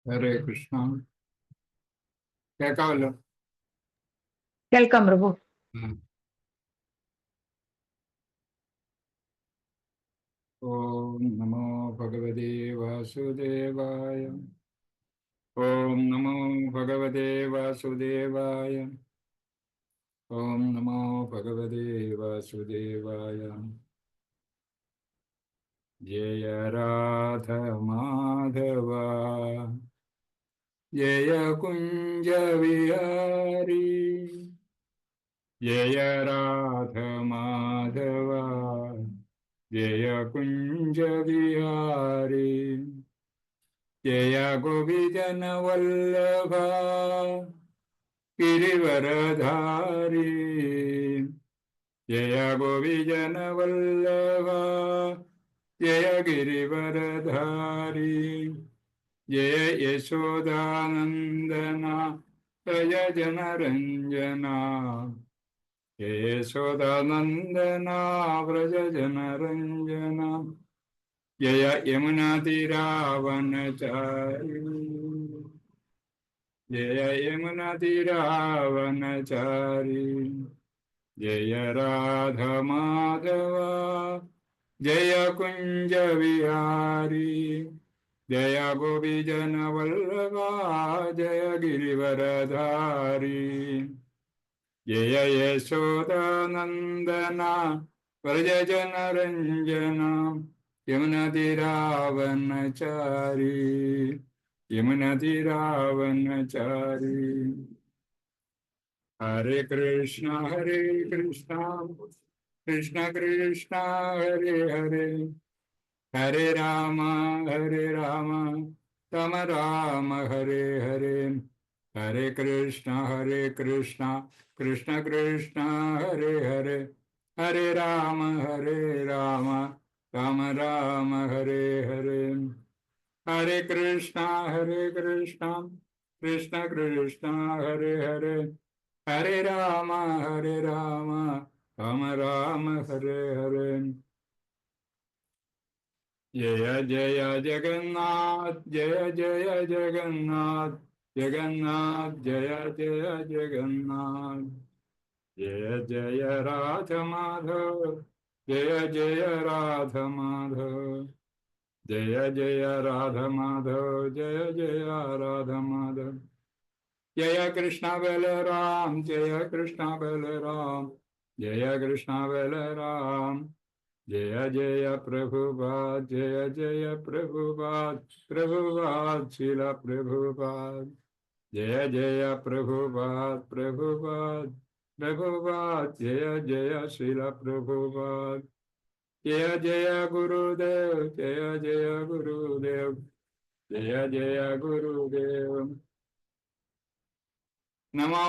ഹരേ കൃഷ്ണ. കേൾക്കാമല്ലോ? കേൾക്കാം പ്രഭു. ഓം നമോ ഭഗവതേ വാസുദേവായ. ഓം നമോ ഭഗവതേ വാസുദേവായ. ഓം നമോ ഭഗവതേ വാസുദേവായ. ജയ രാധ മാധവ ജയ കുഞ്ച വിഹാരി. ജയ രാധ മാധവ ജയ കുഞ്ച വിഹാരി. ജയ ഗോപിജന വല്ലഭ ഗിരിവരധാരി. ജയ ഗോപിജന വല്ലഭ ജയ ഗിരിവരധാരി. ജയ യശോദാനന്ദന ജയ ജനരഞ്ജന. ജയ യശോദാനന്ദന വ്രജ ജനരഞ്ജന. ജയ യമുനാതിരാവനചാരി. ജയ യമുനാതിരാവനചാരി. ജയ രാധ മാധവ ജയ കുഞ്ച വിഹാരി. ജയ ഗോപിജന വല്ലഭ ജയ ഗിരിവരധാരി. ജയ യശോദാനന്ദന വ്രജ ജനരഞ്ജന. യമുനാതിരാവനചാരി. യമുനാതിരാവനചാരി. ഹരേ കൃഷ്ണ കൃഷ്ണ കൃഷ്ണ ഹരേ ഹരേ. ഹരേ രാമ രാമ രാമ ഹരേ ഹരേ. ഹരേ കൃഷ്ണ കൃഷ്ണ കൃഷ്ണ ഹരേ ഹരേ. ഹരേ രാമ രാമ രാമ ഹരേ ഹരേ. ഹരേ കൃഷ്ണ കൃഷ്ണ കൃഷ്ണ ഹരേ ഹരേ. ഹരേ രാമ രാമ രാമ ഹരേ ഹരേ. ജയ ജയ ജഗന്നാഥ് ജയ ജയ ജഗന്നാഥ്. ജഗന്നാഥ് ജയ ജയ ജഗന്നാഥ്. ജയ ജയ രാധ മാധവ ജയ ജയ രാധ മാധവ. ജയ ജയ രാധ മാധവ ജയ ജയ രാധ മാധവ. ജയ കൃഷ്ണ ബലറാം ജയ കൃഷ്ണ ബലറാം. ജയ കൃഷ്ണ ബലറാം. ജയ ജയ പ്രഭുപാദ് ജയ ജയ പ്രഭുപാദ്. പ്രഭുപാദ് ശില പ്രഭുപാദ്. ജയ ജയ പ്രഭുപാദ് പ്രഭുപാദ്. ജയ ജയ ശില പ്രഭുപാദ്. ജയ ജയ ഗുരുദേവ് ജയ ജയ ഗുരുദേവ്. ജയ ജയ ഗുരുദേവ്. നമോ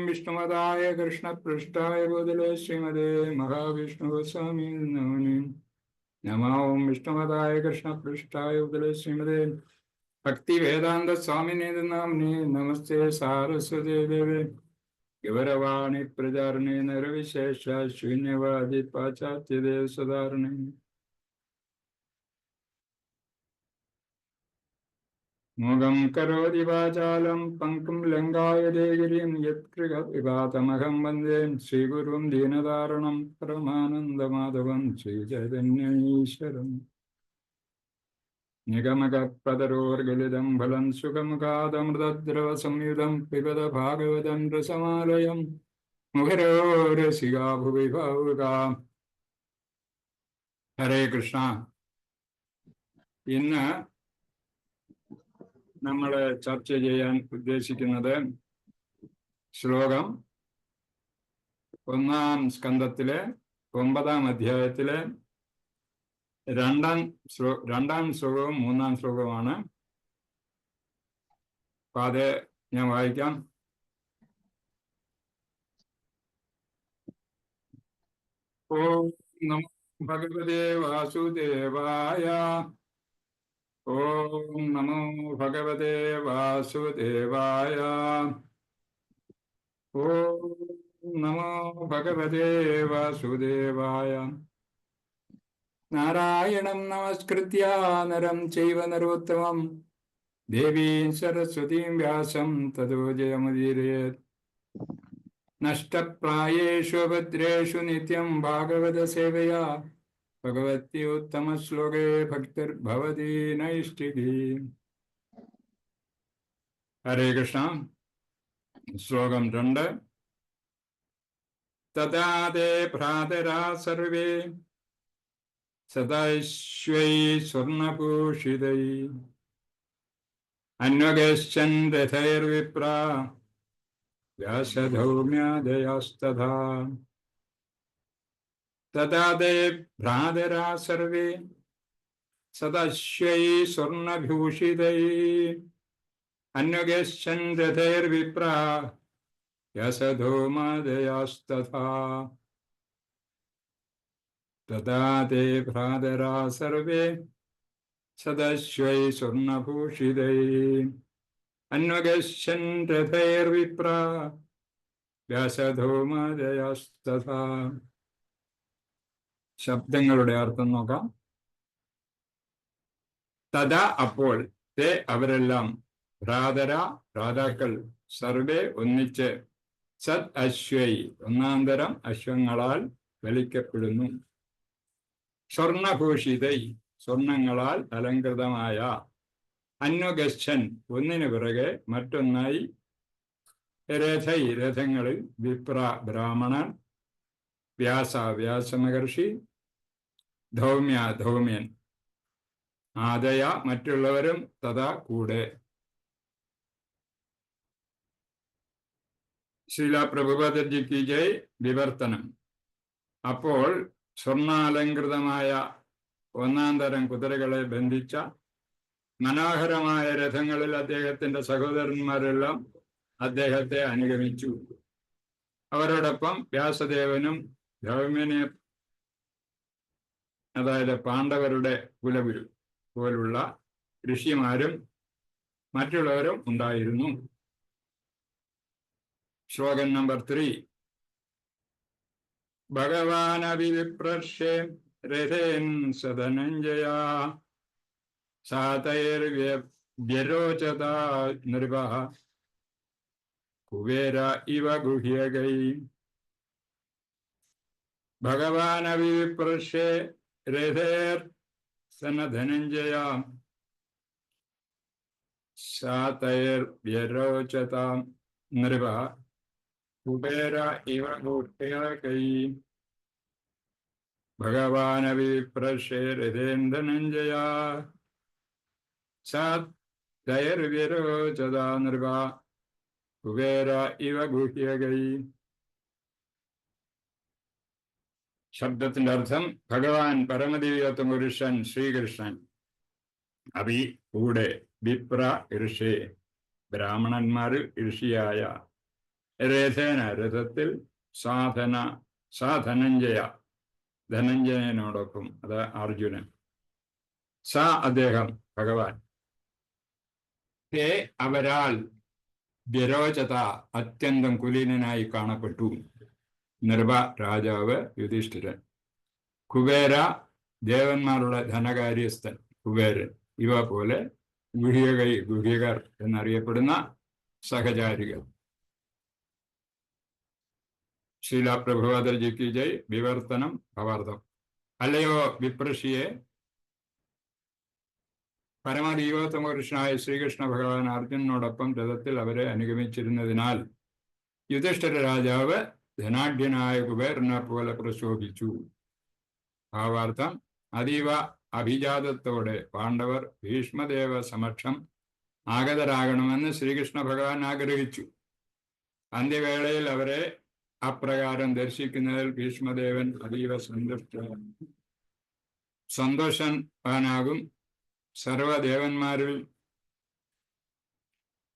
വിഷ്ണുപദായ കൃഷ്ണപൃഷ്ഠായ ഭൂതലേ ശ്രീമതേ മഹാവിഷ്ണു സ്വാമി നമോനി. നമോ വിഷ്ണുപദായ കൃഷ്ണപൃഷ്ഠായ ഭൂതലേ ശ്രീമതേ ഭക്തി വേദാന്ത സ്വാമിനേ നാമിനേ. നമസ്തേ സാരസ്വതേ ദേവേ ഗൗരവാണി പ്രചാരണേ. നിർവിശേഷ ശൂന്യവാദി പാശ്ചാത്യദേവ സധാരണേ. മൂകം കരോതി വാചാലം പങ്കും ലങ്കായതേ ഗിരിം യത്കൃപാതമഹം വന്ദേ ശ്രീഗുരും ദീനധാരണം പരമാനന്ദമാധവം ശ്രീചൈതന്യൈശ്വരം. നിഗമകപദരോർഗലിതം ഫലം സുഖമുഖാദമൃതദ്രവ സംയുതം പിബത ഭാഗവതം രസമാലയം മുഖരോരസികാ ഭുവി ഭാവുകാ. ഹരേ കൃഷ്ണ. ഇന്ന് നമ്മൾ ചർച്ച ചെയ്യാൻ ഉദ്ദേശിക്കുന്നത് ശ്ലോകം 1-ാം സ്കന്ധത്തിലെ 9-ാം അധ്യായത്തിലെ രണ്ടാം ശ്ലോകവും 3-ാം ശ്ലോകവുമാണ്. അപ്പൊ അത് ഞാൻ വായിക്കാം. ഓം നമോ ഭഗവതേ വാസുദേവായ. ഓം നമോ ഭഗവതേ വാസുദേവായ. ഓം നമോ ഭഗവതേ വാസുദേവായ. നാരായണം നമസ്കൃത്യ നരം ചൈവ നരോത്തമം ദേവീം സരസ്വതീം വ്യാസം തതോ ജയമുദീരയേത്. നഷ്ടപ്രായേഷു ഭദ്രേഷു നിത്യം ഭാഗവത സേവയാ ഭഗവതി ഉത്തമ ശ്ലോകേ ഭക്തിർഭവതി നൈഷ്ഠികി. ഹരേ കൃഷ്ണ. ശ്ലോകം 2. തഥാ തേ ഭ്രാതരാ സർവേ സദാശ്വൈ സ്വർണഭൂഷിതൈ അന്വഗച്ഛൻ രഥൈർവിപ്രാ വ്യാസധൗമ്യാദയസ്തഥാ. തഥാ തേ ഭ്രാതരാ സർവേ സദാശ്വൈ സ്വർണഭൂഷിതൈ അന്വഗച്ഛൻ രഥൈർവിപ്രാ വ്യാസധൗമ്യാദയസ്തഥാ. തഥാ തേ ഭ്രാതരാ സർവേ സദശ്വൈ സ്വർണഭൂഷിതൈ അന്വഗച്ഛൻ രഥൈർവിപ്രാ വ്യാസധൗമ്യാദയസ്തഥാ. ശബ്ദങ്ങളുടെ അർത്ഥം നോക്കാം. തഥാ അപ്പോൾ, തേ അവരെല്ലാം, ഭ്രാതര ഭ്രാതാക്കൾ, സർവേ ഒന്നിച്ച്, സത് അശ്വൈ ഒന്നാന്തരം അശ്വങ്ങളാൽ വലിക്കപ്പെടുന്നു, സ്വർണഭൂഷിതൈ സ്വർണങ്ങളാൽ അലങ്കൃതമായ, അന്വഗച്ഛൻ ഒന്നിനു പിറകെ മറ്റൊന്നായി, രഥൈ രഥങ്ങളിൽ, വിപ്ര ബ്രാഹ്മണൻ, വ്യാസ വ്യാസമഹർഷി, ധൗമ്യ ധൗമ്യൻ, ആദയ മറ്റുള്ളവരും, തഥാ കൂടെ. ശ്രീല പ്രഭുപദജിക്ക് ജയ്. വിവർത്തനം. അപ്പോൾ സ്വർണാലങ്കൃതമായ ഒന്നാന്തരം കുതിരകളെ ബന്ധിച്ച മനോഹരമായ രഥങ്ങളിൽ അദ്ദേഹത്തിന്റെ സഹോദരന്മാരെല്ലാം അദ്ദേഹത്തെ അനുഗമിച്ചു. അവരോടൊപ്പം വ്യാസദേവനും ധൗമ്യനെ, അതായത് പാണ്ഡവരുടെ കുലഗുരു പോലുള്ള ഋഷിമാരും മറ്റുള്ളവരും ഉണ്ടായിരുന്നു. ശ്ലോകം നമ്പർ 3. ഭഗവാനവിപ്രശ്യേ രഥേൻ സധനഞ്ജയ സാതൈർവ്യരോചത നൃപഃ കുബേര ഇവ ഗുഹ്യകൈ. ഭഗവാനവിപ്രശ്യേ രഥേർ സനധനഞ്ജയ സാതൈർവ്യരോചത നൃപഃ കുബേര ഇവ ഗുഹ്യകൈ. ഭഗവാനവിപ്രശ്യേ രഥേൻ ധനഞ്ജയ സാതൈർവ്യരോചത നൃപഃ കുബേര ഇവ ഗുഹ്യകൈ. ശബ്ദത്തിന്റെ അർത്ഥം: ഭഗവാൻ പരമദിവ്യോത്തമ പുരുഷൻ ശ്രീകൃഷ്ണൻ, അഭി കൂടെ, വിപ്ര ഋഷി ബ്രാഹ്മണന്മാരിൽ ഋഷിയായ, രഥേന രഥത്തിൽ, സാധനഞ്ജയ ധനഞ്ജയനോടൊപ്പം, അത് അർജുനൻ, അദ്ദേഹം ഭഗവാൻ, അവരാൽ, വ്യരോചത അത്യന്തം കുലീനനായി കാണപ്പെട്ടു, നൃപ രാജാവ് യുധിഷ്ഠിരൻ, കുബേര ദേവന്മാരുടെ ധനകാര്യസ്ഥൻ കുബേരൻ, ഇവ പോലെ ഗുഹ്യകർ എന്നറിയപ്പെടുന്ന സഹചാരികൾ. ശ്രീല പ്രഭുപാദർജിക്ക് ജയ്. വിവർത്തനം ഭവാർത്ഥം. അല്ലയോ വിപ്രഷിയെ, പരമദൈവോത്തമ പുരുഷനായ ശ്രീകൃഷ്ണ ഭഗവാൻ അർജുനനോടൊപ്പം രഥത്തിൽ അവരെ അനുഗമിച്ചിരുന്നതിനാൽ യുധിഷ്ഠിര രാജാവ് ധനാഢ്യനായ കുബേരനെ പോലെ പ്രശോഭിച്ചു. ഭാവാർത്ഥം: അതീവ അഭിജാതത്തോടെ പാണ്ഡവർ ഭീഷ്മദേവ സമക്ഷം ആഗതരാകണമെന്ന് ശ്രീകൃഷ്ണ ഭഗവാൻ ആഗ്രഹിച്ചു. അന്ത്യവേളയിൽ അവരെ അപ്രകാരം ദർശിക്കുന്നതിൽ ഭീഷ്മദേവൻ അതീവ സന്തോഷവാനാകും. സർവദേവന്മാരിൽ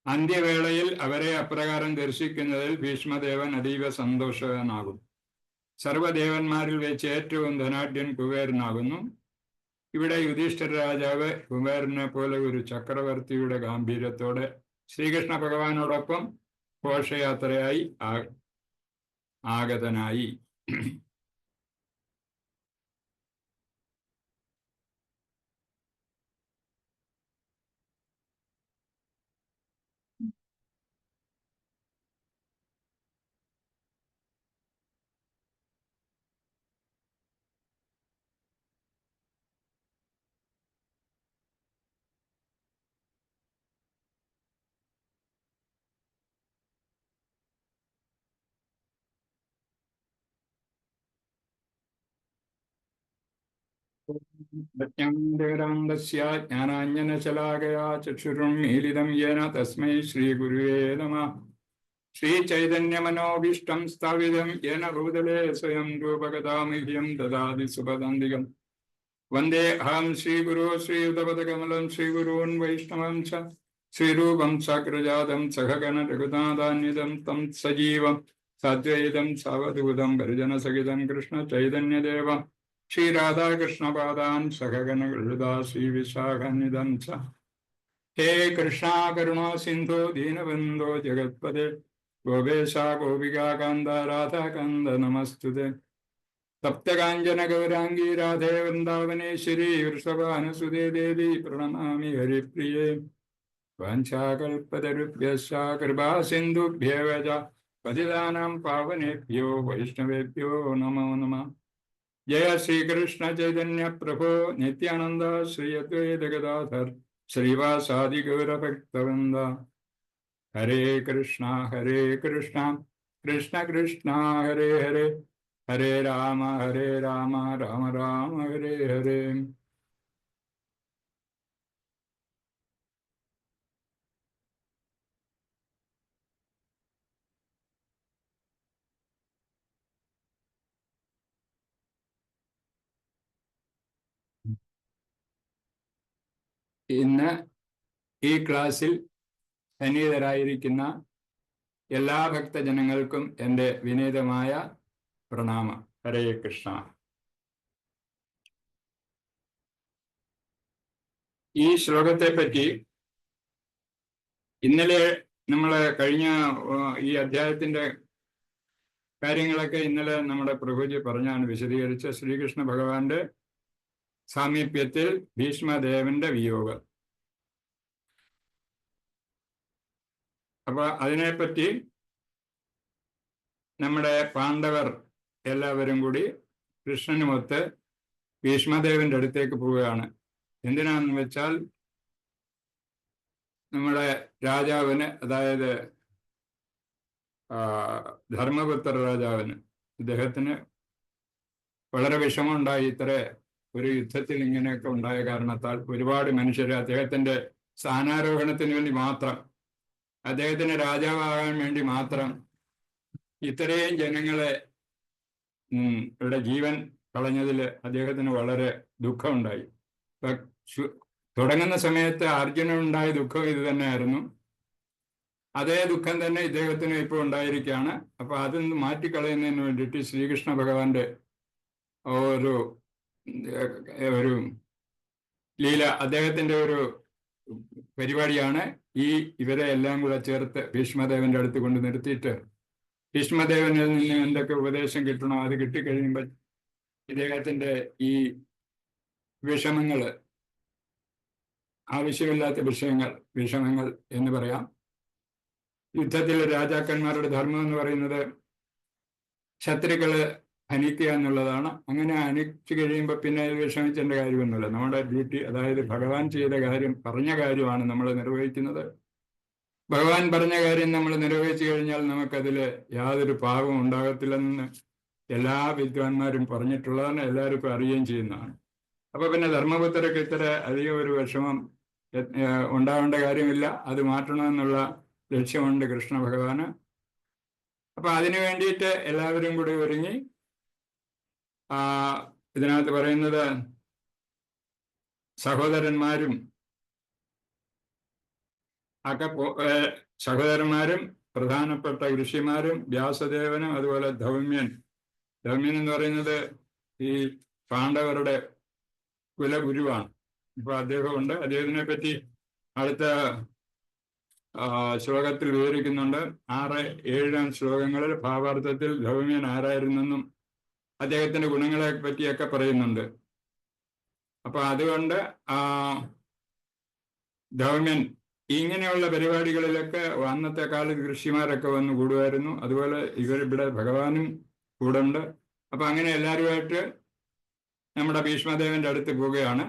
അന്ത്യവേളയിൽ അവരെ അപ്രകാരം ദർശിക്കുന്നതിൽ ഭീഷ്മദേവൻ അതീവ സന്തോഷവാനാകും. സർവദേവന്മാരിൽ വെച്ച് ഏറ്റവും ധനാഢ്യൻ കുബേരനാകുന്നു. ഇവിടെ യുധിഷ്ഠിര രാജാവ് കുബേരനെ പോലെ ഒരു ചക്രവർത്തിയുടെ ഗാംഭീര്യത്തോടെ ശ്രീകൃഷ്ണ ഭഗവാനോടൊപ്പം ഘോഷയാത്രയായി ആഗതനായി. പ്രജ്ഞാന്തരാന്തസ്യ ജ്ഞാനാഞ്ജനശലാകയാ ചക്ഷുരുന്മീലിതം യേന തസ്മൈ ശ്രീഗുരുവേ നമഃ. ശ്രീചൈതന്യമനോഭീഷ്ടം സ്ഥാപിതം യേന ഭൂതലേ സ്വയം രൂപഗതാമഹ്യം ദദാതി സുപദാന്തികം. വന്ദേ അഹം ശ്രീഗുരു ശ്രീയുതപദകമലം ശ്രീഗുരൂൻ വൈഷ്ണവം ച ശ്രീരൂപം സകൃജാതം സഹഗണ രഘുനാഥാന്വിതം തം സജീവം സാദ്വൈതം സാവധൂതം പരിജനസഹിതം കൃഷ്ണ ചൈതന്യദേവം ശ്രീരാധാകൃഷ്ണപാദാൻ സഹഗണ ലളിതാ ശ്രീവിശാഖാന്വിതം ച. ഹേ കൃഷ്ണ കരുണാ സിന്ധു ദീനബന്ധോ ജഗത്പദേ ഗോപേശ ഗോപികാകാന്ത രാധാകാന്ത നമസ്തുതേ. സപ്തകാഞ്ചന ഗൗരാംഗീ രാധേ വൃന്ദാവനേശ്വരി വൃഷഭാനുസുതേ ദേവി പ്രണമാമി ഹരിപ്രിയേ. വാഞ്ചാകൽപതരുഭ്യശ്ച കൃപാ സിന്ധുഭ്യവ ച പതിതാനാം പാവനേഭ്യോ വൈഷ്ണവേഭ്യോ നമോ നമഃ. ജയ ശ്രീകൃഷ്ണ ചൈതന്യ പ്രഭോ നിത്യാനന്ദ ശ്രീ അദ്വൈത ഗദാധർ ശ്രീവാസാദി ഗൗരഭക്തവൃന്ദ. ഹരേ കൃഷ്ണ കൃഷ്ണ കൃഷ്ണ ഹരേ ഹരേ ഹരേ രാമ രാമ രാമ ഹരേ ഹരേ. ഇന്ന് ഈ ക്ലാസ്സിൽ സന്നിഹിതരായിരിക്കുന്ന എല്ലാ ഭക്തജനങ്ങൾക്കും എൻ്റെ വിനീതമായ പ്രണാമം. ഹരേ കൃഷ്ണ. ഈ ശ്ലോകത്തെ പറ്റി ഇന്നലെ നമ്മൾ കഴിഞ്ഞ ഈ അധ്യായത്തിന്റെ കാര്യങ്ങളൊക്കെ ഇന്നലെ നമ്മുടെ പ്രഭുജി പറഞ്ഞാണ് വിശദീകരിച്ച ശ്രീകൃഷ്ണ ഭഗവാന്റെ സാമീപ്യത്തിൽ ഭീഷ്മദേവന്റെ വിയോഗം. അപ്പൊ അതിനെപ്പറ്റി നമ്മുടെ പാണ്ഡവർ എല്ലാവരും കൂടി കൃഷ്ണനുമൊത്ത് ഭീഷ്മദേവന്റെ അടുത്തേക്ക് പോവുകയാണ്. എന്തിനാണെന്ന് വെച്ചാൽ നമ്മുടെ രാജാവിന്, അതായത് ധർമ്മപുത്ര രാജാവിന്, ഇദ്ദേഹത്തിന് വളരെ വിഷമമുണ്ടായി. ഇത്ര ഒരു യുദ്ധത്തിൽ ഇങ്ങനെയൊക്കെ ഉണ്ടായ കാരണത്താൽ ഒരുപാട് മനുഷ്യർ അദ്ദേഹത്തിന്റെ സ്ഥാനാരോഹണത്തിന് വേണ്ടി മാത്രം, അദ്ദേഹത്തിന് രാജാവാകാൻ വേണ്ടി മാത്രം ഇത്രയും ജനങ്ങളെ ഇവിടെ ജീവൻ കളഞ്ഞതിൽ അദ്ദേഹത്തിന് വളരെ ദുഃഖമുണ്ടായി. തുടങ്ങുന്ന സമയത്ത് അർജുനനുണ്ടായ ദുഃഖം ഇത് തന്നെയായിരുന്നു. അതേ ദുഃഖം തന്നെ ഇദ്ദേഹത്തിന് ഇപ്പോൾ ഉണ്ടായിരിക്കുകയാണ്. അപ്പൊ അതൊന്ന് മാറ്റിക്കളയുന്നതിന് വേണ്ടിയിട്ട് ശ്രീകൃഷ്ണ ഭഗവാന്റെ ഒരു ലീല, അദ്ദേഹത്തിന്റെ ഒരു പരിപാടിയാണ് ഇവരെ എല്ലാം കൂടെ ചേർത്ത് ഭീഷ്മദേവന്റെ അടുത്ത് കൊണ്ട് നിർത്തിയിട്ട് ഭീഷ്മദേവനിൽ നിന്ന് എന്തൊക്കെ ഉപദേശം കിട്ടണോ അത് കിട്ടിക്കഴിയുമ്പോൾ ഇദ്ദേഹത്തിന്റെ ഈ വിഷമങ്ങള്, ആവശ്യമില്ലാത്ത വിഷമങ്ങൾ എന്ന് പറയാം. യുദ്ധത്തിൽ രാജാക്കന്മാരുടെ ധർമ്മം എന്ന് പറയുന്നത് ശത്രുക്കള് ഹനിക്കുക എന്നുള്ളതാണ്. അങ്ങനെ ഹനിച്ചു കഴിയുമ്പോൾ പിന്നെ വിഷമിച്ചേണ്ട കാര്യമൊന്നുമില്ല. നമ്മുടെ ഡ്യൂട്ടി, അതായത് ഭഗവാൻ ചെയ്ത കാര്യം, പറഞ്ഞ കാര്യമാണ് നമ്മൾ നിർവഹിക്കുന്നത്. ഭഗവാൻ പറഞ്ഞ കാര്യം നമ്മൾ നിർവഹിച്ചു കഴിഞ്ഞാൽ നമുക്കതിൽ യാതൊരു പാപവും ഉണ്ടാകത്തില്ലെന്ന് എല്ലാ വിദ്വാൻമാരും പറഞ്ഞിട്ടുള്ളതാണ്, എല്ലാവർക്കും അറിയുകയും ചെയ്യുന്നതാണ്. അപ്പൊ പിന്നെ ധർമ്മപുത്രർക്ക് ഇത്ര അധികം ഒരു വിഷമം ഉണ്ടാവേണ്ട കാര്യമില്ല. അത് മാറ്റണമെന്നുള്ള ലക്ഷ്യമുണ്ട് കൃഷ്ണ ഭഗവാന്. അപ്പൊ അതിനു വേണ്ടിയിട്ട് എല്ലാവരും കൂടി ഒരുങ്ങി ഇതിനകത്ത് പറയുന്നത് സഹോദരന്മാരും പ്രധാനപ്പെട്ട ഋഷിമാരും വ്യാസദേവനും അതുപോലെ ധൗമ്യൻ എന്ന് പറയുന്നത് ഈ പാണ്ഡവരുടെ കുലഗുരുവാണ്. ഇപ്പൊ അദ്ദേഹമുണ്ട്. അദ്ദേഹത്തിനെ പറ്റി അടുത്ത ശ്ലോകത്തിൽ വിവരിക്കുന്നുണ്ട്. 6-7 ശ്ലോകങ്ങളിൽ ഭാവാർത്ഥത്തിൽ ധൗമ്യൻ ആരായിരുന്നെന്നും അദ്ദേഹത്തിന്റെ ഗുണങ്ങളെ പറ്റിയൊക്കെ പറയുന്നുണ്ട്. അപ്പൊ അതുകൊണ്ട് ധൗമ്യൻ ഇങ്ങനെയുള്ള പരിപാടികളിലൊക്കെ അന്നത്തെ കാലത്ത് ഋഷിമാരൊക്കെ വന്ന് കൂടുമായിരുന്നു. അതുപോലെ ഇവിടെ ഭഗവാനും കൂടെ ഉണ്ട്. അപ്പൊ അങ്ങനെ എല്ലാവരുമായിട്ട് നമ്മുടെ ഭീഷ്മദേവന്റെ അടുത്ത് പോവുകയാണ്.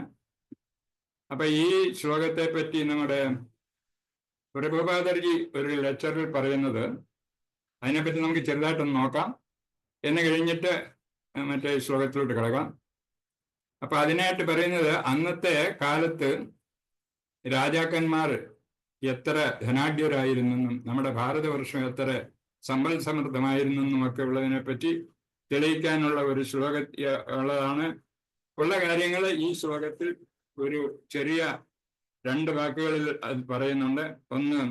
അപ്പൊ ഈ ശ്ലോകത്തെ പറ്റി നമ്മുടെ പ്രഭുപാദർജി ഒരു ലെക്ചറിൽ പറയുന്നത്, അതിനെപ്പറ്റി നമുക്ക് ചെറുതായിട്ടൊന്ന് നോക്കാം. എന്ന് കഴിഞ്ഞിട്ട് മറ്റേ ശ്ലോകത്തിലോട്ട് കിടക്കാം. അപ്പൊ അതിനായിട്ട് പറയുന്നത് അന്നത്തെ കാലത്ത് രാജാക്കന്മാർ എത്ര ധനാഢ്യരായിരുന്നെന്നും നമ്മുടെ ഭാരതവർഷം എത്ര സമ്പൽ സമൃദ്ധമായിരുന്നെന്നും ഒക്കെ ഉള്ളതിനെ പറ്റി തെളിയിക്കാനുള്ള ഒരു ശ്ലോക ഉള്ളതാണ്. ഉള്ള കാര്യങ്ങൾ ഈ ശ്ലോകത്തിൽ ഒരു ചെറിയ 2 വാക്കുകളിൽ അത് പറയുന്നുണ്ട്. ഒന്ന്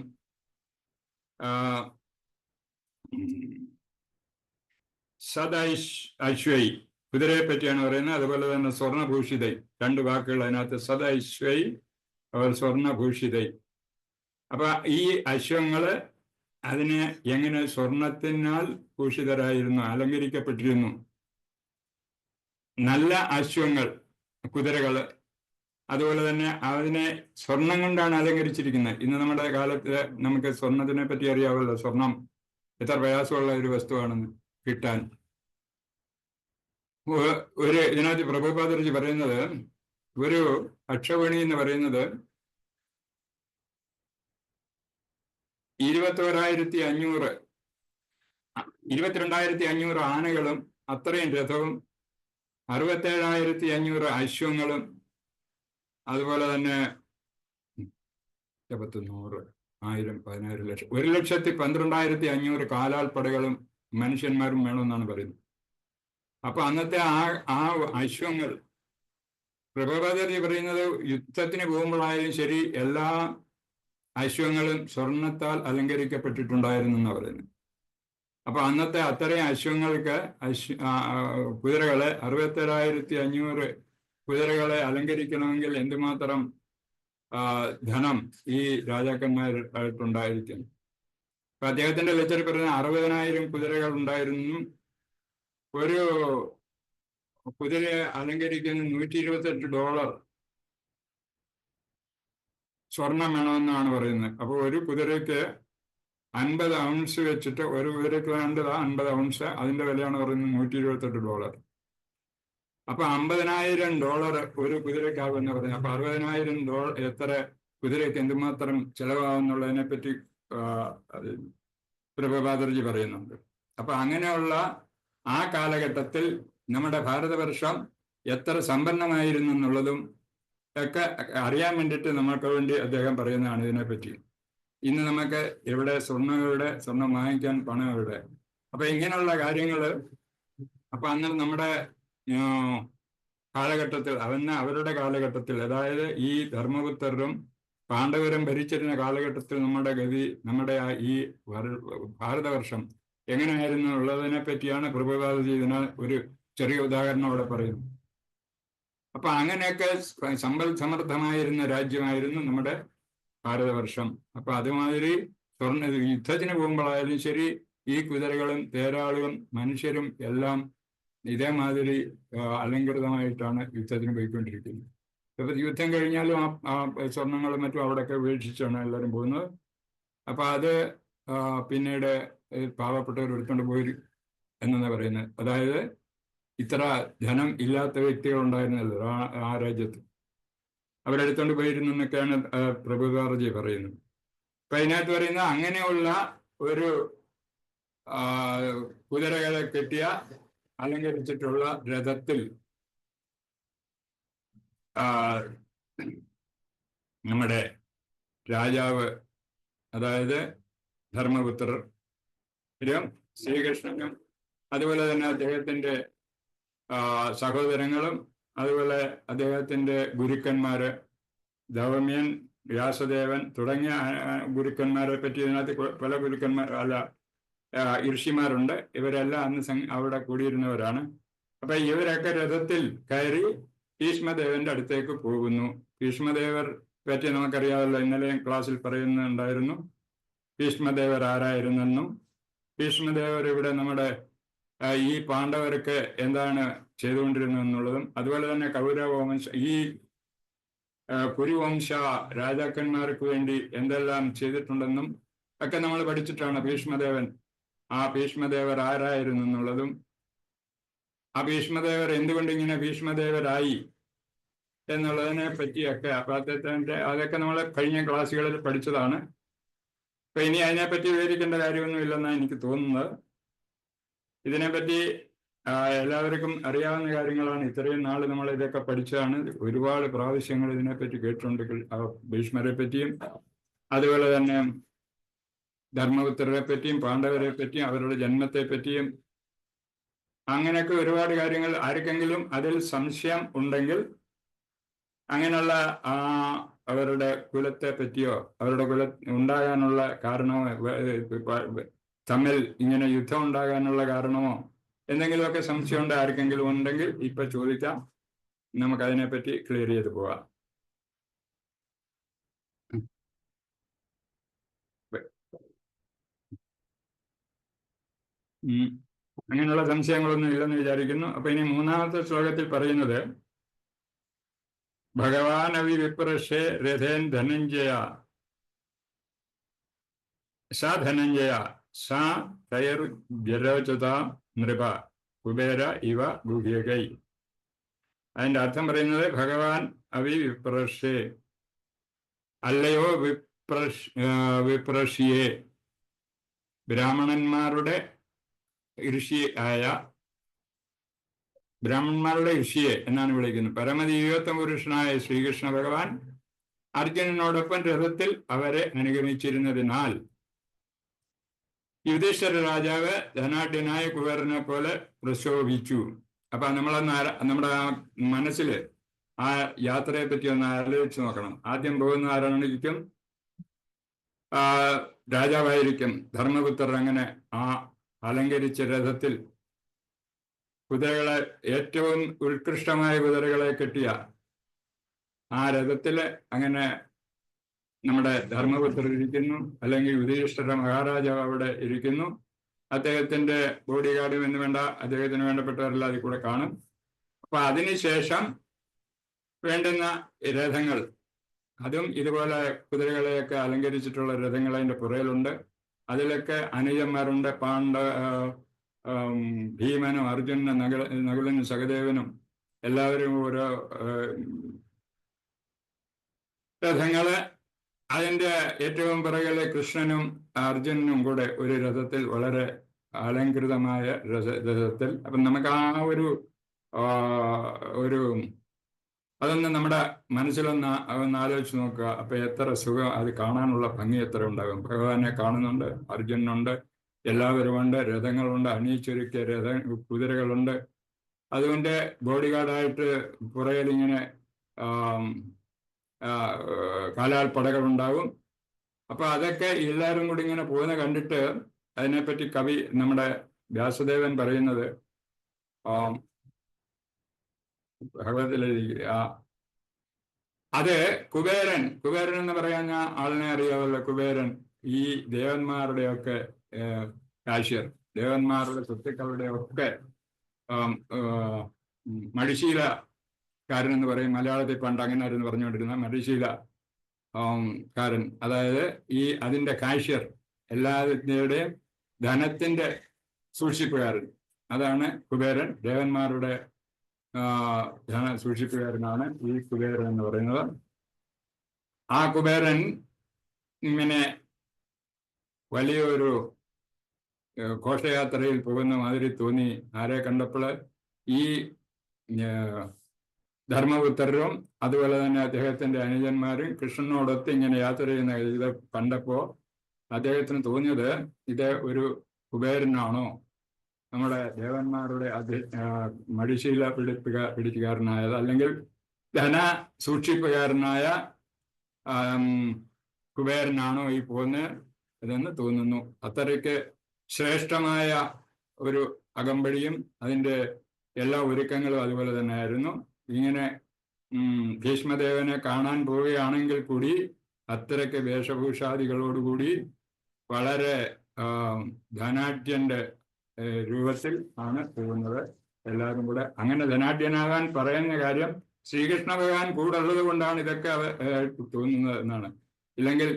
അശ്വൈ കുതിരയെ പറ്റിയാണ് പറയുന്നത്. അതുപോലെ തന്നെ സ്വർണഭൂഷിതൈ 2 വാക്കുകൾ അതിനകത്ത്. അശ്വൈ അവർ സ്വർണഭൂഷിതൈ. അപ്പൊ ഈ അശ്വങ്ങള് അതിന് എങ്ങനെ സ്വർണത്തിനാൽ ഭൂഷിതരായിരുന്നു, അലങ്കരിക്കപ്പെട്ടിരുന്നു. നല്ല അശ്വങ്ങൾ, കുതിരകള്, അതുപോലെ തന്നെ അതിനെ സ്വർണം കൊണ്ടാണ് അലങ്കരിച്ചിരിക്കുന്നത്. ഇന്ന് നമ്മുടെ കാലത്ത് നമുക്ക് സ്വർണത്തിനെ പറ്റി അറിയാമല്ലോ. സ്വർണം എത്ര പ്രയാസമുള്ള ഒരു വസ്തുവാണെന്ന് കിട്ടാൻ. ഇതിനകത്ത് പ്രഭുപാദർജി പറയുന്നത് ഒരു അക്ഷവണി എന്ന് പറയുന്നത് 22,500 ആനകളും അത്രയും രഥവും 67,500 അശ്വങ്ങളും അതുപോലെ തന്നെ 100, 1000, 10,000 ലക്ഷം 1,12,500 കാലാൾപ്പടകളും മനുഷ്യന്മാരും വേണമെന്നാണ് പറയുന്നത്. അപ്പൊ അന്നത്തെ ആ അശ്വങ്ങൾ പ്രഭുപാദർജി പറയുന്നത് യുദ്ധത്തിന് പോകുമ്പോഴായാലും ശരി എല്ലാ അശ്വങ്ങളും സ്വർണത്താൽ അലങ്കരിക്കപ്പെട്ടിട്ടുണ്ടായിരുന്നു എന്നാണ് പറയുന്നത്. അപ്പൊ അന്നത്തെ അത്രയും അശ്വങ്ങൾക്ക് കുതിരകളെ 67,500 കുതിരകളെ അലങ്കരിക്കണമെങ്കിൽ എന്തുമാത്രം ധനം ഈ രാജാക്കന്മാരായിട്ടുണ്ടായിരിക്കും. അപ്പൊ അദ്ദേഹത്തിന്റെ ലെക്ചറിൽ പറയുന്ന 60,000 കുതിരകൾ ഉണ്ടായിരുന്നു. ഒരു കുതിരയെ അലങ്കരിക്കുന്ന $128 സ്വർണം വേണമെന്നാണ് പറയുന്നത്. അപ്പോൾ ഒരു കുതിരയ്ക്ക് 50 ഔൺസ് വെച്ചിട്ട്, ഒരു കുതിരയ്ക്ക് വേണ്ടത് 50 ഔൺസ്, അതിന്റെ വിലയാണ് പറയുന്നത് $128. അപ്പൊ $50,000 ഒരു കുതിരക്കാവെന്ന് പറയുന്നത്. അപ്പൊ $60,000 എത്ര കുതിരയ്ക്ക് എന്തുമാത്രം ചെലവാകുന്നുള്ളതിനെ പറ്റി പ്രഭുപാദർജി പറയുന്നുണ്ട്. അപ്പൊ അങ്ങനെയുള്ള ആ കാലഘട്ടത്തിൽ നമ്മുടെ ഭാരതവർഷം എത്ര സമ്പന്നമായിരുന്നു എന്നുള്ളതും ഒക്കെ അറിയാൻ വേണ്ടിയിട്ട് നമ്മൾക്ക് വേണ്ടി അദ്ദേഹം പറയുന്നതാണ് ഇതിനെപ്പറ്റി. ഇന്ന് നമുക്ക് എവിടെ സ്വർണം വാങ്ങിക്കാൻ പണം എവിടെ? അപ്പൊ ഇങ്ങനെയുള്ള കാര്യങ്ങൾ അപ്പൊ അന്ന് നമ്മുടെ കാലഘട്ടത്തിൽ അവരുടെ കാലഘട്ടത്തിൽ, അതായത് ഈ ധർമ്മപുത്രരും പാണ്ഡവരും ഭരിച്ചിരുന്ന കാലഘട്ടത്തിൽ നമ്മുടെ ഈ ഭാരതവർഷം എങ്ങനെയായിരുന്നു ഉള്ളതിനെ പറ്റിയാണ് പ്രഭുപാദർജി ഇതിന് ഒരു ചെറിയ ഉദാഹരണം അവിടെ പറയുന്നത്. അപ്പൊ അങ്ങനെയൊക്കെ സമ്പൽ സമൃദ്ധമായിരുന്ന രാജ്യമായിരുന്നു നമ്മുടെ ഭാരതവർഷം. അപ്പൊ അതുമാതിരി യുദ്ധത്തിന് പോകുമ്പോഴായാലും ശരി ഈ കുതിരകളും തേരാളുകളും മനുഷ്യരും എല്ലാം ഇതേമാതിരി അലങ്കൃതമായിട്ടാണ് യുദ്ധത്തിന് പോയിക്കൊണ്ടിരിക്കുന്നത്. ഇപ്പൊ യുദ്ധം കഴിഞ്ഞാലും ആ സ്വർണങ്ങളും മറ്റും അവിടെയൊക്കെ ഉപേക്ഷിച്ചാണ് എല്ലാവരും പോകുന്നത്. അപ്പൊ അത് പിന്നീട് പാവപ്പെട്ടവർ എടുത്തുകൊണ്ട് പോയി എന്നാണ് പറയുന്നത്. അതായത് ഇത്ര ധനം ഇല്ലാത്ത വ്യക്തികൾ ഉണ്ടായിരുന്നല്ലോ ആ രാജ്യത്ത്, അവരെടുത്തോണ്ട് പോയിരുന്നു എന്നൊക്കെയാണ് പ്രഭുപാദർജി പറയുന്നത്. അപ്പൊ അതിനകത്ത് പറയുന്നത് അങ്ങനെയുള്ള ഒരു കുതിരകളെ കെട്ടിയ അലങ്കരിച്ചിട്ടുള്ള രഥത്തിൽ നമ്മുടെ രാജാവ്, അതായത് ധർമ്മപുത്രരും ശ്രീകൃഷ്ണനും അതുപോലെ തന്നെ അദ്ദേഹത്തിന്റെ സഹോദരങ്ങളും അതുപോലെ അദ്ദേഹത്തിന്റെ ഗുരുക്കന്മാര് ധൗമ്യൻ, വ്യാസദേവൻ തുടങ്ങിയ ഗുരുക്കന്മാരെ പറ്റി ഇതിനകത്ത് പല ഋഷിമാരുണ്ട്. ഇവരെല്ലാം അന്ന് അവിടെ കൂടിയിരുന്നവരാണ്. അപ്പൊ ഇവരൊക്കെ രഥത്തിൽ കയറി ഭീഷ്മദേവന്റെ അടുത്തേക്ക് പോകുന്നു. ഭീഷ്മദേവർ പറ്റി നമുക്കറിയാമല്ലോ, ഇന്നലെ ക്ലാസ്സിൽ പറയുന്നുണ്ടായിരുന്നു ഭീഷ്മദേവർ ആരായിരുന്നെന്നും ഭീഷ്മദേവർ ഇവിടെ നമ്മുടെ ഈ പാണ്ഡവർക്ക് എന്താണ് ചെയ്തുകൊണ്ടിരുന്നതെന്നുള്ളതും അതുപോലെ തന്നെ കൗരവവംശ ഈ കുരുവംശ രാജാക്കന്മാർക്ക് വേണ്ടി എന്തെല്ലാം ചെയ്തിട്ടുണ്ടെന്നും ഒക്കെ നമ്മൾ പഠിച്ചിട്ടാണ് ആ ഭീഷ്മദേവർ ആരായിരുന്നു എന്നുള്ളതും ആ ഭീഷ്മദേവർ എന്തുകൊണ്ട് ഇങ്ങനെ ഭീഷ്മദേവരായി എന്നുള്ളതിനെ പറ്റിയൊക്കെ അതൊക്കെ നമ്മൾ കഴിഞ്ഞ ക്ലാസ്സുകളിൽ പഠിച്ചതാണ്. അപ്പൊ ഇനി അതിനെപ്പറ്റി വിവരിക്കേണ്ട കാര്യമൊന്നും ഇല്ലെന്നാണ് എനിക്ക് തോന്നുന്നത്. ഇതിനെപ്പറ്റി എല്ലാവർക്കും അറിയാവുന്ന കാര്യങ്ങളാണ്. ഇത്രയും നാൾ നമ്മൾ ഇതൊക്കെ പഠിച്ചതാണ്. ഒരുപാട് പ്രാവശ്യങ്ങൾ ഇതിനെപ്പറ്റി കേട്ടിട്ടുണ്ട്. ഭീഷ്മരെ പറ്റിയും അതുപോലെ തന്നെ ധർമ്മപുത്രരെ പറ്റിയും പാണ്ഡവരെ പറ്റിയും അവരുടെ ജന്മത്തെ പറ്റിയും അങ്ങനെയൊക്കെ ഒരുപാട് കാര്യങ്ങൾ. ആർക്കെങ്കിലും അതിൽ സംശയം ഉണ്ടെങ്കിൽ അങ്ങനെയുള്ള അവരുടെ കുലത്തെ പറ്റിയോ അവരുടെ ഉണ്ടാകാനുള്ള കാരണമോ തമ്മിൽ ഇങ്ങനെ യുദ്ധം ഉണ്ടാകാനുള്ള കാരണമോ എന്തെങ്കിലുമൊക്കെ സംശയം ഉണ്ട് ആർക്കെങ്കിലും ഉണ്ടെങ്കിൽ ഇപ്പൊ ചോദിക്കാം. നമുക്കതിനെപ്പറ്റി ക്ലിയർ ചെയ്ത് പോവാം. അങ്ങനെയുള്ള സംശയങ്ങളൊന്നും ഇല്ലെന്ന് വിചാരിക്കുന്നു. അപ്പൊ ഇനി മൂന്നാമത്തെ ശ്ലോകത്തിൽ പറയുന്നത് ഭഗവാൻ അവി വിപ്രശേ രഥേൻ ധനഞ്ജയ സ ധനഞ്ജയ സ തയർ ജരോചത നൃപ കുബേര ഇവ ഗുഹ്യകൈ. അതിന്റെ അർത്ഥം പറയുന്നത് ഭഗവാൻ അവി വിപ്രശേ, അല്ലയോ വിപ്രഷിയെ, ബ്രാഹ്മണന്മാരുടെ ഋഷിയെ എന്നാണ് വിളിക്കുന്നത്. പരമദിവ്യോത്തമ പുരുഷനായ ശ്രീകൃഷ്ണ ഭഗവാൻ അർജുനനോടൊപ്പം രഥത്തിൽ അവരെ അനുഗമിച്ചിരുന്നതിനാൽ യുധിഷ്ഠിര രാജാവ് ധനാഢ്യനായ കുബേരനെ പോലെ പ്രശോഭിച്ചു. അപ്പൊ നമ്മുടെ മനസ്സിൽ ആ യാത്രയെ പറ്റി ഒന്ന് ആലോചിച്ച് നോക്കണം. ആദ്യം പോകുന്ന ആരായിരിക്കും? രാജാവായിരിക്കും. ധർമ്മപുത്രർ അങ്ങനെ ആ അലങ്കരിച്ച രഥത്തിൽ കുതിരകളെ, ഏറ്റവും ഉത്കൃഷ്ടമായ കുതിരകളെ കെട്ടിയ ആ രഥത്തില് അങ്ങനെ നമ്മുടെ ധർമ്മപുത്രർ ഇരിക്കുന്നു, അല്ലെങ്കിൽ യുധിഷ്ഠിര മഹാരാജാവ് അവിടെ ഇരിക്കുന്നു. അദ്ദേഹത്തിന്റെ ബോഡി ഗാർഡും എന്ന് വേണ്ട, അദ്ദേഹത്തിന് വേണ്ടപ്പെട്ടവരെല്ലാം അതിൽ കൂടെ കാണും. അപ്പൊ അതിനുശേഷം വേണ്ടുന്ന രഥങ്ങൾ, അതും ഇതുപോലെ കുതിരകളെയൊക്കെ അലങ്കരിച്ചിട്ടുള്ള രഥങ്ങൾ അതിന്റെ പുറയിലുണ്ട്. അതിലൊക്കെ അനുജന്മാരുണ്ട്. ഭീമനും അർജുനനും നകുലനും സഹദേവനും എല്ലാവരും ഓരോ രഥങ്ങള്. അതിന്റെ ഏറ്റവും പിറകിലെ കൃഷ്ണനും അർജുനനും കൂടെ ഒരു രഥത്തിൽ, വളരെ അലങ്കൃതമായ രഥത്തിൽ. അപ്പം നമുക്ക് ആ ഒരു അതൊന്ന് നമ്മുടെ മനസ്സിലൊന്ന് ആലോചിച്ച് നോക്കുക. അപ്പൊ എത്ര സുഖം, അത് കാണാനുള്ള ഭംഗി എത്ര ഉണ്ടാകും. ഭഗവാനെ കാണുന്നുണ്ട്, അർജുനുണ്ട്, എല്ലാവരുമുണ്ട്, രഥങ്ങളുണ്ട്, അണിയിച്ചൊരുക്കിയ കുതിരകളുണ്ട്. അതുകൊണ്ട് ബോഡി ഗാർഡായിട്ട് പുറകിലിങ്ങനെ കാലാൽ പടകളുണ്ടാകും. അപ്പൊ അതൊക്കെ എല്ലാവരും കൂടി ഇങ്ങനെ പോകുന്ന കണ്ടിട്ട് അതിനെപ്പറ്റി കവി നമ്മുടെ വ്യാസദേവൻ പറയുന്നത് ഭഗവതിലെ അത് കുബേരൻ എന്ന് പറയാൻ ആളിനെ അറിയാമല്ലോ. കുബേരൻ ഈ ദേവന്മാരുടെയൊക്കെ കാശ്യർ, ദേവന്മാരുടെ സ്വത്തുക്കളുടെ ഒക്കെ മടിശീലക്കാരൻ എന്ന് പറയും. മലയാളത്തിൽ പണ്ട് അങ്ങനെ ആയിരുന്നു പറഞ്ഞുകൊണ്ടിരുന്ന മടിശീല കാരൻ. അതായത് അതിന്റെ കാശ്യർ, എല്ലാവരുടെയും ധനത്തിന്റെ സൂക്ഷിപ്പുകാരൻ. അതാണ് കുബേരൻ. ദേവന്മാരുടെ ധന സൂക്ഷിപ്പുകാരനാണ് ഈ കുബേരൻ എന്ന് പറയുന്നത്. ആ കുബേരൻ ഇങ്ങനെ വലിയൊരു ഘോഷയാത്രയിൽ പോകുന്ന മാതിരി തോന്നി ആരെ കണ്ടപ്പോൾ. ഈ ധർമ്മപുത്രരും അതുപോലെ തന്നെ അദ്ദേഹത്തിന്റെ അനുജന്മാരും കൃഷ്ണനോടൊത്ത് ഇങ്ങനെ യാത്ര ചെയ്യുന്ന ഇത് കണ്ടപ്പോൾ അദ്ദേഹത്തിന് തോന്നിയത്, ഇത് കുബേരനാണോ, നമ്മുടെ ദേവന്മാരുടെ മടിശീല പിടിച്ചുകാരനായത്, അല്ലെങ്കിൽ ധന സൂക്ഷിപ്പുകാരനായ കുബേരനാണോ ഈ ഇതെന്ന് തോന്നുന്നു. അത്രയ്ക്ക് ശ്രേഷ്ഠമായ ഒരു അകമ്പടിയും അതിൻ്റെ എല്ലാ ഒരുക്കങ്ങളും അതുപോലെ തന്നെ ആയിരുന്നു. ഇങ്ങനെ ഭീഷ്മദേവനെ കാണാൻ പോവുകയാണെങ്കിൽ കൂടി അത്രയ്ക്ക് വേഷഭൂഷാദികളോടുകൂടി വളരെ ധനാഢ്യന്റെ രൂപത്തിൽ ആണ് പോകുന്നത് എല്ലാവരും കൂടെ. അങ്ങനെ ധനാഢ്യനാകാൻ പറയുന്ന കാര്യം ശ്രീകൃഷ്ണ ഭഗവാൻ കൂടെ ഉള്ളത് കൊണ്ടാണ് ഇതൊക്കെ തോന്നുന്നത് എന്നാണ്. ഇല്ലെങ്കിൽ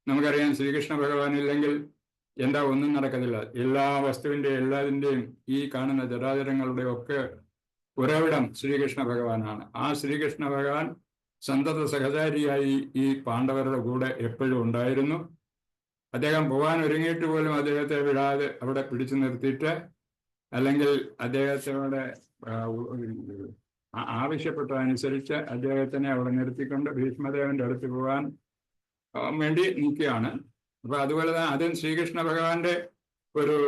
നമുക്കറിയാം, ശ്രീകൃഷ്ണ ഭഗവാൻ ഇല്ലെങ്കിൽ എന്താ ഒന്നും നടക്കത്തില്ല. എല്ലാ എല്ലാതിൻ്റെയും ഈ കാണുന്ന ചരാചരങ്ങളുടെ ഒക്കെ ഉറവിടം ശ്രീകൃഷ്ണ ഭഗവാനാണ്. ആ ശ്രീകൃഷ്ണ ഭഗവാൻ സന്തത സഹചാരിയായി ഈ പാണ്ഡവരുടെ കൂടെ എപ്പോഴും ഉണ്ടായിരുന്നു. അദ്ദേഹം പോകാൻ ഒരുങ്ങിയിട്ട് പോലും അദ്ദേഹത്തെ വിടാതെ അവിടെ പിടിച്ചു നിർത്തിയിട്ട് അല്ലെങ്കിൽ അദ്ദേഹത്തോട് ആവശ്യപ്പെട്ടതനുസരിച്ച് അദ്ദേഹത്തിനെ അവിടെ നിർത്തിക്കൊണ്ട് ഭീഷ്മദേവന്റെ അടുത്ത് പോകാൻ വേണ്ടി നിൽക്കുകയാണ്. അപ്പൊ അതുപോലെ തന്നെ അതും ശ്രീകൃഷ്ണ ഭഗവാന്റെ ഒരു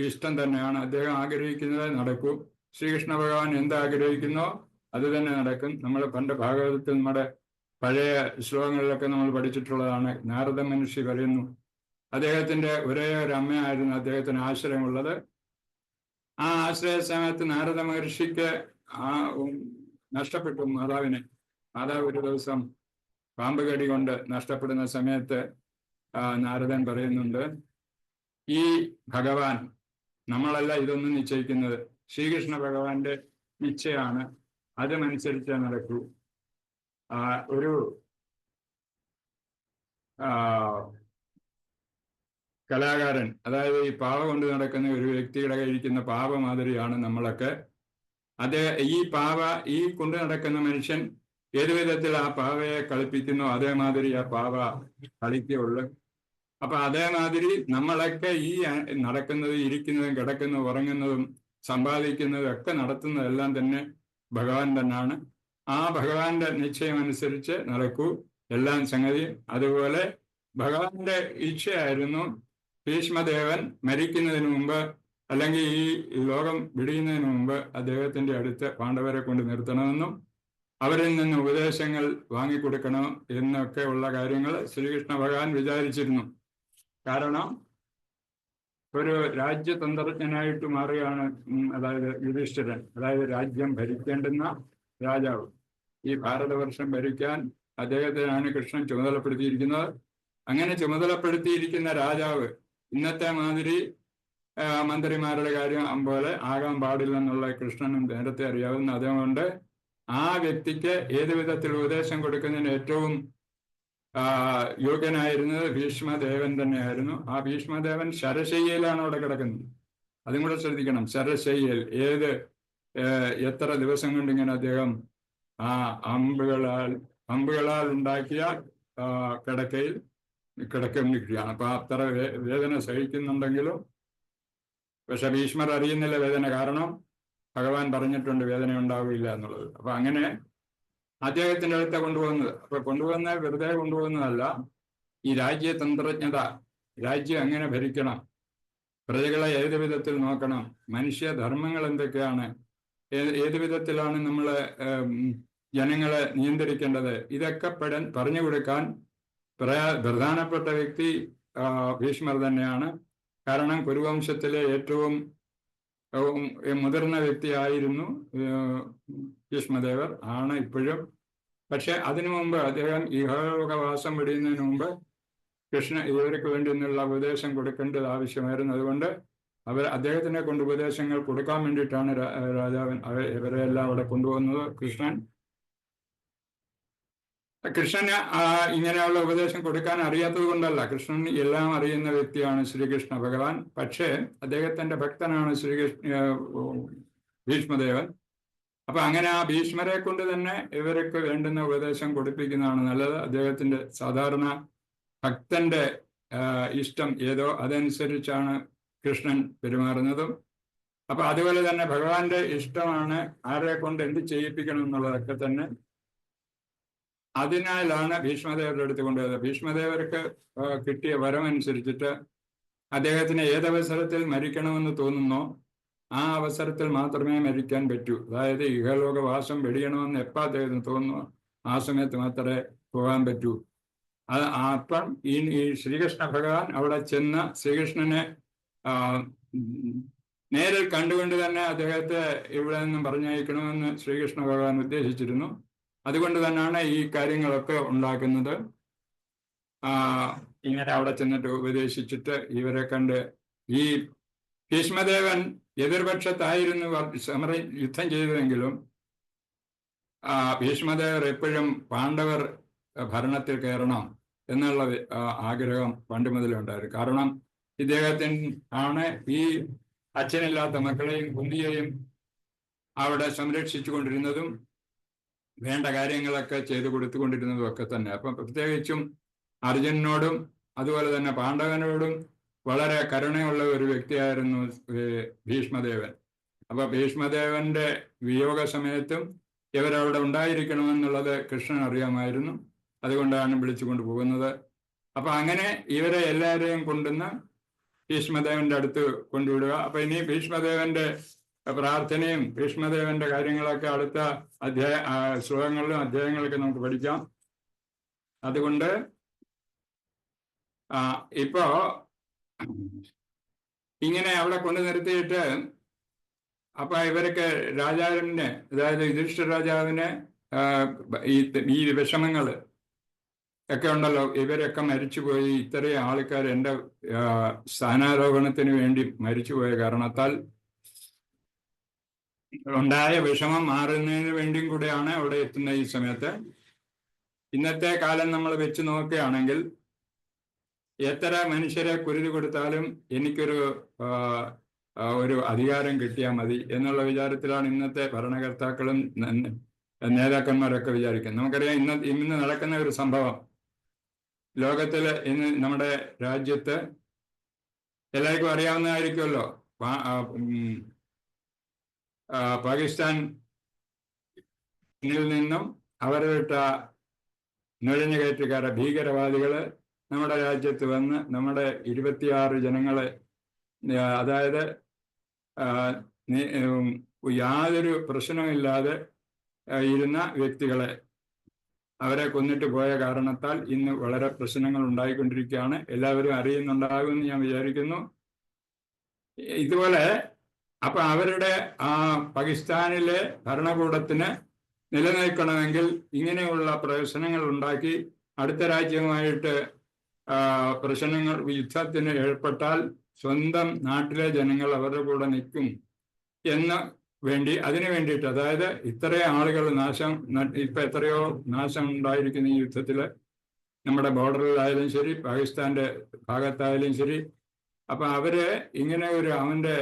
ഇഷ്ടം തന്നെയാണ്. അദ്ദേഹം ആഗ്രഹിക്കുന്നത് നടക്കും. ശ്രീകൃഷ്ണ ഭഗവാൻ എന്താഗ്രഹിക്കുന്നോ അത് തന്നെ നടക്കും. നമ്മൾ പണ്ട് ഭാഗവതത്തിൽ നമ്മുടെ പഴയ ശ്ലോകങ്ങളിലൊക്കെ നമ്മൾ പഠിച്ചിട്ടുള്ളതാണ്. നാരദ മഹർഷി പറയുന്നു, അദ്ദേഹത്തിന്റെ ഒരേ ഒരു അമ്മയായിരുന്നു അദ്ദേഹത്തിന് ആശ്രയമുള്ളത്. ആ ആശ്രയ സമയത്ത് നാരദ മഹർഷിക്ക് നഷ്ടപ്പെട്ടു മാതാവിനെ. മാതാവ് ഒരു ദിവസം പാമ്പ് കടി കൊണ്ട് നഷ്ടപ്പെടുന്ന സമയത്ത് നാരദൻ പറയുന്നുണ്ട്, ഈ ഭഗവാൻ, നമ്മളല്ല ഇതൊന്നും നിശ്ചയിക്കുന്നത്, ശ്രീകൃഷ്ണ ഭഗവാന്റെ നിശ്ചയാണ്, അതുമനുസരിച്ച് നടക്കൂ. ഒരു കലാകാരൻ, അതായത് ഈ പാവ കൊണ്ട് നടക്കുന്ന ഒരു വ്യക്തിയുടെ കഴിക്കുന്ന പാവ മാതിരിയാണ് നമ്മളൊക്കെ. ഈ കൊണ്ടു നടക്കുന്ന മനുഷ്യൻ ഏതു വിധത്തിൽ ആ പാവയെ കളിപ്പിക്കുന്നോ അതേമാതിരി ആ പാവ കളിക്കുകയുള്ളു. അപ്പൊ അതേമാതിരി നമ്മളൊക്കെ ഈ നടക്കുന്നതും ഇരിക്കുന്നതും കിടക്കുന്നതും ഉറങ്ങുന്നതും സമ്പാദിക്കുന്നതും ഒക്കെ നടത്തുന്നതെല്ലാം തന്നെ ഭഗവാൻ തന്നെയാണ്. ആ ഭഗവാന്റെ നിശ്ചയം അനുസരിച്ച് നടക്കൂ എല്ലാം സംഗതി. അതുപോലെ ഭഗവാന്റെ ഇച്ഛയായിരുന്നു ഭീഷ്മദേവൻ മരിക്കുന്നതിന് മുമ്പ്, അല്ലെങ്കിൽ ഈ ലോകം വിടിയുന്നതിന് മുമ്പ് അദ്ദേഹത്തിന്റെ അടുത്ത് പാണ്ഡവരെ കൊണ്ട് നിർത്തണമെന്നും അവരിൽ നിന്ന് ഉപദേശങ്ങൾ വാങ്ങിക്കൊടുക്കണം എന്നൊക്കെ ഉള്ള കാര്യങ്ങൾ ശ്രീകൃഷ്ണ ഭഗവാൻ വിചാരിച്ചിരുന്നു. കാരണം ഒരു രാജ്യതന്ത്രജ്ഞനായിട്ട് മാറുകയാണ്, അതായത് യുധിഷ്ഠിരൻ, അതായത് രാജ്യം ഭരിക്കേണ്ടുന്ന രാജാവ്. ഈ ഭാരതവർഷം ഭരിക്കാൻ അദ്ദേഹത്തിനാണ് കൃഷ്ണൻ ചുമതലപ്പെടുത്തിയിരിക്കുന്നത്. അങ്ങനെ ചുമതലപ്പെടുത്തിയിരിക്കുന്ന രാജാവ് ഇന്നത്തെ മാതിരി മന്ത്രിമാരുടെ കാര്യം പോലെ ആകാൻ പാടില്ലെന്നുള്ള കൃഷ്ണനും നേരത്തെ അറിയാവുന്ന. അതുകൊണ്ട് ആ വ്യക്തിക്ക് ഏതു വിധത്തിൽ ഉപദേശം കൊടുക്കുന്നതിന് ഏറ്റവും യോഗ്യനായിരുന്നത് ഭീഷ്മദേവൻ തന്നെയായിരുന്നു. ആ ഭീഷ്മദേവൻ ശരശയ്യയിലാണ് അവിടെ കിടക്കുന്നത്. അതും കൂടെ ശ്രദ്ധിക്കണം. ശരശയ്യയിൽ എത്ര ദിവസം കൊണ്ട് ഇങ്ങനെ അദ്ദേഹം ആ അമ്പുകളാൽ ഉണ്ടാക്കിയ കിടക്കയിൽ കിടക്കൊണ്ടിരിക്കുകയാണ്. അപ്പൊ അത്ര വേദന സഹിക്കുന്നുണ്ടെങ്കിലും പക്ഷെ ഭീഷ്മർ അറിയുന്നില്ല വേദന. കാരണം ഭഗവാൻ പറഞ്ഞിട്ടുണ്ട് വേദന ഉണ്ടാവില്ല എന്നുള്ളത്. അപ്പൊ അങ്ങനെ അദ്ദേഹത്തിന്റെ അടുത്ത് കൊണ്ടുപോകുന്നത്. അപ്പൊ കൊണ്ടുപോകുന്ന വെറുതെ കൊണ്ടുപോകുന്നതല്ല, ഈ രാജ്യതന്ത്രജ്ഞത, രാജ്യം എങ്ങനെ ഭരിക്കണം, പ്രജകളെ ഏത് വിധത്തിൽ നോക്കണം, മനുഷ്യധർമ്മങ്ങൾ എന്തൊക്കെയാണ്, ഏത് വിധത്തിലാണ് നമ്മളെ ജനങ്ങളെ നിയന്ത്രിക്കേണ്ടത്, ഇതൊക്കെ പറഞ്ഞു കൊടുക്കാൻ പ്രധാനപ്പെട്ട വ്യക്തി ഭീഷ്മർ തന്നെയാണ്. കാരണം കുരുവംശത്തിലെ ഏറ്റവും മുതിർന്ന വ്യക്തിയായിരുന്നു ഭീഷ്മദേവർ ആണ് ഇപ്പോഴും. പക്ഷെ അതിനു മുമ്പ് അദ്ദേഹം ഇഹലോകവാസം വെടിയുന്നതിന് മുമ്പ് ഇവർക്ക് വേണ്ടി നിന്നുള്ള ഉപദേശം കൊടുക്കേണ്ടത് ആവശ്യമായിരുന്നു. അതുകൊണ്ട് അദ്ദേഹത്തിനെ കൊണ്ട് ഉപദേശങ്ങൾ കൊടുക്കാൻ വേണ്ടിയിട്ടാണ് രാജാവൻ ഇവരെല്ലാം അവിടെ കൊണ്ടുപോകുന്നത്. കൃഷ്ണന് ഇങ്ങനെയുള്ള ഉപദേശം കൊടുക്കാൻ അറിയാത്തത് കൊണ്ടല്ല, കൃഷ്ണൻ എല്ലാം അറിയുന്ന വ്യക്തിയാണ് ശ്രീകൃഷ്ണ ഭഗവാൻ. പക്ഷേ അദ്ദേഹത്തിന്റെ ഭക്തനാണ് ഭീഷ്മദേവൻ. അപ്പൊ അങ്ങനെ ആ ഭീഷ്മരെ കൊണ്ട് തന്നെ ഇവർക്ക് വേണ്ടുന്ന ഉപദേശം കൊടുപ്പിക്കുന്നതാണ് നല്ലത്. അദ്ദേഹത്തിന്റെ സാധാരണ ഭക്തന്റെ ഇഷ്ടം ഏതോ അതനുസരിച്ചാണ് കൃഷ്ണൻ പെരുമാറുന്നതും. അപ്പൊ അതുപോലെ തന്നെ ഭഗവാന്റെ ഇഷ്ടമാണ് ആരെ കൊണ്ട് എന്ത് ചെയ്യിപ്പിക്കണം എന്നുള്ളതൊക്കെ തന്നെ. അതിനാലാണ് ഭീഷ്മദേവരുടെ അടുത്ത് കൊണ്ടുപോയത്. ഭീഷ്മദേവർക്ക് കിട്ടിയ വരമനുസരിച്ചിട്ട് അദ്ദേഹത്തിന് ഏതവസരത്തിൽ മരിക്കണമെന്ന് തോന്നുന്നോ ആ അവസരത്തിൽ മാത്രമേ മരിക്കാൻ പറ്റൂ. അതായത് ഇഹലോകവാസം വെടിയണമെന്ന് എപ്പോൾ അദ്ദേഹത്തിന് തോന്നുന്നു ആ സമയത്ത് മാത്രമേ പോകാൻ പറ്റൂ. അപ്പം ഈ ശ്രീകൃഷ്ണ ഭഗവാൻ അവിടെ ചെന്ന് ശ്രീകൃഷ്ണനെ നേരിൽ കണ്ടുകൊണ്ട് തന്നെ അദ്ദേഹത്തെ ഇവിടെ നിന്നും പറഞ്ഞയക്കണമെന്ന് ശ്രീകൃഷ്ണ ഭഗവാൻ ഉദ്ദേശിച്ചിരുന്നു. അതുകൊണ്ട് തന്നെയാണ് ഈ കാര്യങ്ങളൊക്കെ ഉണ്ടാക്കുന്നത്. ഇങ്ങനെ അവിടെ ചെന്നിട്ട് ഉപദേശിച്ചിട്ട് ഇവരെ കണ്ട് ഈ ഭീഷ്മദേവൻ എതിർപക്ഷത്തായിരുന്നു യുദ്ധം ചെയ്തതെങ്കിലും ഭീഷ്മദേവർ എപ്പോഴും പാണ്ഡവർ ഭരണത്തിൽ കയറണം എന്നുള്ള ആഗ്രഹം പണ്ട് മുതലേ ഉണ്ടായിരുന്നു. കാരണം ഇദ്ദേഹത്തിന് ആണ് ഈ അച്ഛനില്ലാത്ത മക്കളെയും കുന്തിയെയും അവിടെ സംരക്ഷിച്ചു കൊണ്ടിരുന്നതും വേണ്ട കാര്യങ്ങളൊക്കെ ചെയ്തു കൊടുത്തുകൊണ്ടിരുന്നതും ഒക്കെ തന്നെ. അപ്പം പ്രത്യേകിച്ചും അർജുനനോടും അതുപോലെ തന്നെ പാണ്ഡവനോടും വളരെ കരുണയുള്ള ഒരു വ്യക്തിയായിരുന്നു ഭീഷ്മദേവൻ. അപ്പൊ ഭീഷ്മദേവന്റെ വിയോഗ സമയത്തും ഇവരവിടെ ഉണ്ടായിരിക്കണമെന്നുള്ളത് കൃഷ്ണൻ അറിയാമായിരുന്നു. അതുകൊണ്ടാണ് വിളിച്ചുകൊണ്ട് പോകുന്നത്. അപ്പൊ അങ്ങനെ ഇവരെ എല്ലാവരെയും കൊണ്ടുവന്ന് ഭീഷ്മദേവന്റെ അടുത്ത് കൊണ്ടുവിടുക. അപ്പൊ ഇനി ഭീഷ്മദേവന്റെ പ്രാർത്ഥനയും ഭീഷ്മദേവന്റെ കാര്യങ്ങളൊക്കെ അടുത്ത ശ്ലോകങ്ങളിലും അധ്യായങ്ങളിലൊക്കെ നമുക്ക് പഠിക്കാം. അതുകൊണ്ട് ഇപ്പോ ഇങ്ങനെ അവിടെ കൊണ്ടു നിർത്തിയിട്ട് അപ്പൊ ഇവർക്ക് രാജാവിനെ, അതായത് യുധിഷ്ഠിര രാജാവിന് ഈ വിഷമങ്ങൾ ഒക്കെ ഉണ്ടല്ലോ, ഇവരൊക്കെ മരിച്ചുപോയി, ഇത്രയും ആൾക്കാർ എൻ്റെ സ്ഥാനാരോഹണത്തിന് വേണ്ടി മരിച്ചുപോയ കാരണത്താൽ ഉണ്ടായ വിഷമം മാറുന്നതിന് വേണ്ടിയും കൂടെയാണ് അവിടെ എത്തുന്ന ഈ സമയത്ത്. ഇന്നത്തെ കാലം നമ്മൾ വെച്ച് നോക്കുകയാണെങ്കിൽ എത്ര മനുഷ്യരെ കുരുതി കൊടുത്താലും എനിക്കൊരു അധികാരം കിട്ടിയാൽ മതി എന്നുള്ള വിചാരത്തിലാണ് ഇന്നത്തെ ഭരണകർത്താക്കളും നേതാക്കന്മാരൊക്കെ വിചാരിക്കുന്നത്. നമുക്കറിയാം ഇന്ന് നടക്കുന്ന ഒരു സംഭവം ലോകത്തിൽ ഇന്ന് നമ്മുടെ രാജ്യത്ത് എല്ലാവർക്കും അറിയാവുന്നതായിരിക്കുമല്ലോ. പാകിസ്ഥാനിൽ നിന്നും അവരുടെ നുഴഞ്ഞുകയറ്റക്കാരെ ഭീകരവാദികള് നമ്മുടെ രാജ്യത്ത് വന്ന് നമ്മുടെ 26 ജനങ്ങളെ, അതായത് യാതൊരു പ്രശ്നമില്ലാതെ ഇരുന്ന വ്യക്തികളെ അവരെ കൊന്നിട്ട് പോയ കാരണത്താൽ ഇന്ന് വളരെ പ്രശ്നങ്ങൾ ഉണ്ടായിക്കൊണ്ടിരിക്കുകയാണ്. എല്ലാവരും അറിയുന്നുണ്ടാകുമെന്ന് ഞാൻ വിചാരിക്കുന്നു. ഇതുപോലെ അപ്പൊ അവരുടെ പാകിസ്ഥാനിലെ ഭരണകൂടത്തിന് നിലനിൽക്കണമെങ്കിൽ ഇങ്ങനെയുള്ള പ്രശ്നങ്ങൾ ഉണ്ടാക്കി അടുത്ത രാജ്യവുമായിട്ട് പ്രശ്നങ്ങൾ യുദ്ധത്തിന് ഏർപ്പെട്ടാൽ സ്വന്തം നാട്ടിലെ ജനങ്ങൾ അവരുടെ കൂടെ നിൽക്കും എന്ന് അതിനു വേണ്ടിയിട്ട്, അതായത് ഇത്രയും ആളുകൾ ഇപ്പൊ എത്രയോ നാശം ഉണ്ടായിരിക്കുന്ന ഈ യുദ്ധത്തില് നമ്മുടെ ബോർഡറിലായാലും ശരി, പാകിസ്ഥാന്റെ ഭാഗത്തായാലും ശരി. അപ്പൊ അവര് ഇങ്ങനെ അവന്റെ